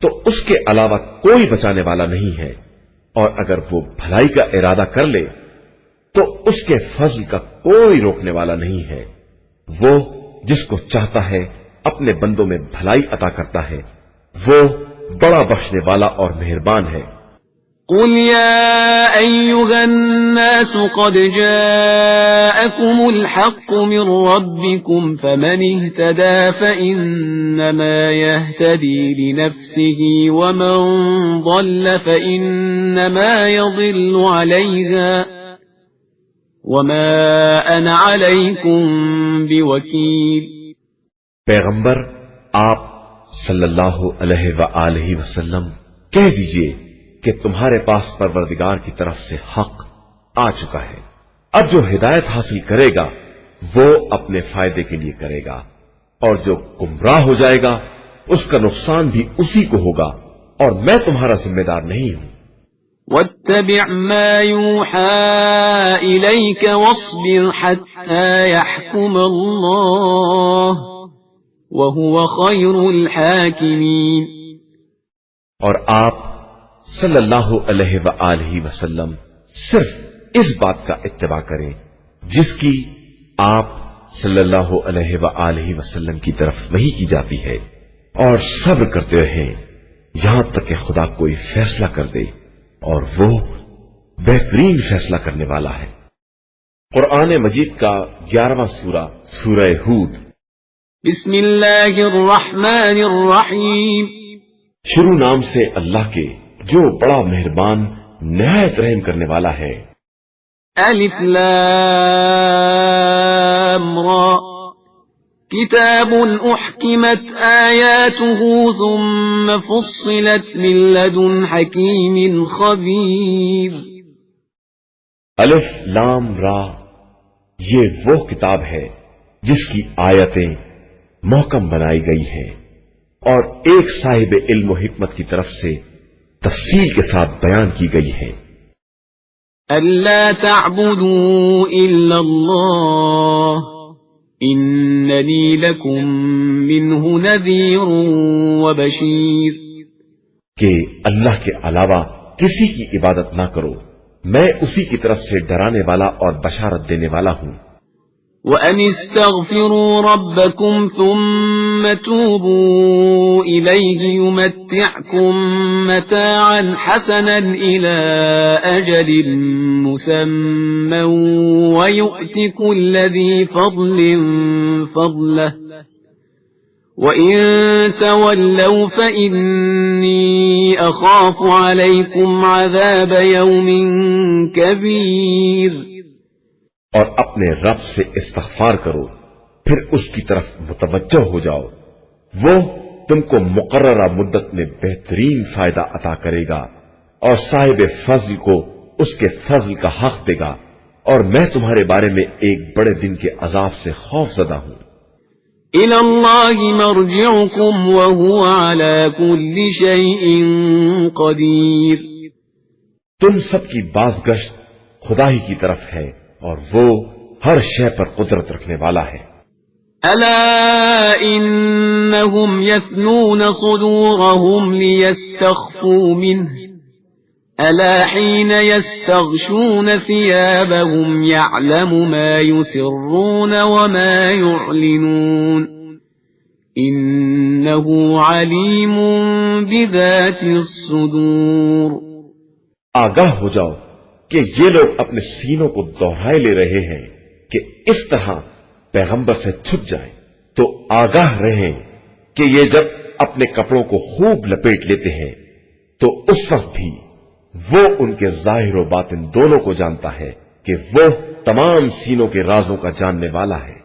تو اس کے علاوہ کوئی بچانے والا نہیں ہے، اور اگر وہ بھلائی کا ارادہ کر لے تو اس کے فضل کا کوئی روکنے والا نہیں ہے۔ وہ جس کو چاہتا ہے اپنے بندوں میں بھلائی عطا کرتا ہے، وہ بڑا بخشنے والا اور مہربان ہے۔ قل يا أيها الناس قد جاءكم الحق من ربكم فمن اهتدى فإنما يهتدي لنفسه ومن ضل فإنما يضل عليها وما أنا عليكم بوكيل۔ پیغمبر آپ صلی اللہ علیہ وآلہ وسلم کہہ دیجئے کہ تمہارے پاس پروردگار کی طرف سے حق آ چکا ہے، اب جو ہدایت حاصل کرے گا وہ اپنے فائدے کے لیے کرے گا، اور جو گمراہ ہو جائے گا اس کا نقصان بھی اسی کو ہوگا، اور میں تمہارا ذمہ دار نہیں ہوں۔ واتبع ما يوحى إليك واصبر حتى يحكم الله وهو خير الحاكمين۔ اور آپ صلی اللہ علیہ وآلہ وسلم صرف اس بات کا اتباع کریں جس کی آپ صلی اللہ علیہ وآلہ وسلم کی طرف وحی کی جاتی ہے، اور صبر کرتے رہیں یہاں تک کہ خدا کوئی فیصلہ کر دے، اور وہ بہترین فیصلہ کرنے والا ہے۔ قرآن مجید کا 11واں سورہ سورہ ہود۔ بسم اللہ الرحمن الرحیم. شروع نام سے اللہ کے جو بڑا مہربان نہایت رحم کرنے والا ہے. الف لام را کتاب احکمت آیاته ثم فصلت من لدن حکیم خبیر. الف لام را یہ وہ کتاب ہے جس کی آیتیں محکم بنائی گئی ہیں اور ایک صاحب علم و حکمت کی طرف سے تفصیل کے ساتھ بیان کی گئی ہے. الا تعبدوا الا اللہ اننی لکم منہ نذیر وبشیر. کہ اللہ کے علاوہ کسی کی عبادت نہ کرو، میں اسی کی طرف سے ڈرانے والا اور بشارت دینے والا ہوں. وَأَنِ اسْتَغْفِرُوا رَبَّكُمْ ثُمَّ تُوبُوا إِلَيْهِ يُمَتِّعْكُمْ مَتَاعًا حَسَنًا إِلَى أَجَلٍ مُّسَمًّى وَيُؤْتِ كُلَّ ذِي فَضْلٍ فَضْلَهُ وَإِن تَوَلَّوْا فَإِنِّي أَخَافُ عَلَيْكُمْ عَذَابَ يَوْمٍ كَبِيرٍ. اور اپنے رب سے استغفار کرو، پھر اس کی طرف متوجہ ہو جاؤ، وہ تم کو مقررہ مدت میں بہترین فائدہ عطا کرے گا اور صاحب فضل کو اس کے فضل کا حق دے گا، اور میں تمہارے بارے میں ایک بڑے دن کے عذاب سے خوف زدہ ہوں. إِلَى اللَّهِ مَرْجِعُكُمْ وَهُوَ عَلَى كُلِّ شَيْءٍ قَدِيرٌ. تم سب کی بازگشت خدا ہی کی طرف ہے اور وہ ہر شے پر قدرت رکھنے والا ہے. أَلَا إِنَّهُمْ يَثْنُونَ صُدُورَهُمْ لِيَسْتَخْفُوا مِنْهُ أَلَا حِينَ يَسْتَغْشُونَ ثِيَابَهُمْ يَعْلَمُ مَا يُسِرُّونَ وَمَا يُعْلِنُونَ إِنَّهُ عَلِيمٌ بِذَاتِ الصُّدُورِ. آگاہ ہو جاؤ کہ یہ لوگ اپنے سینوں کو دوہرائے لے رہے ہیں کہ اس طرح پیغمبر سے چھپ جائیں، تو آگاہ رہیں کہ یہ جب اپنے کپڑوں کو خوب لپیٹ لیتے ہیں تو اس وقت بھی وہ ان کے ظاہر و باطن دونوں کو جانتا ہے کہ وہ تمام سینوں کے رازوں کا جاننے والا ہے.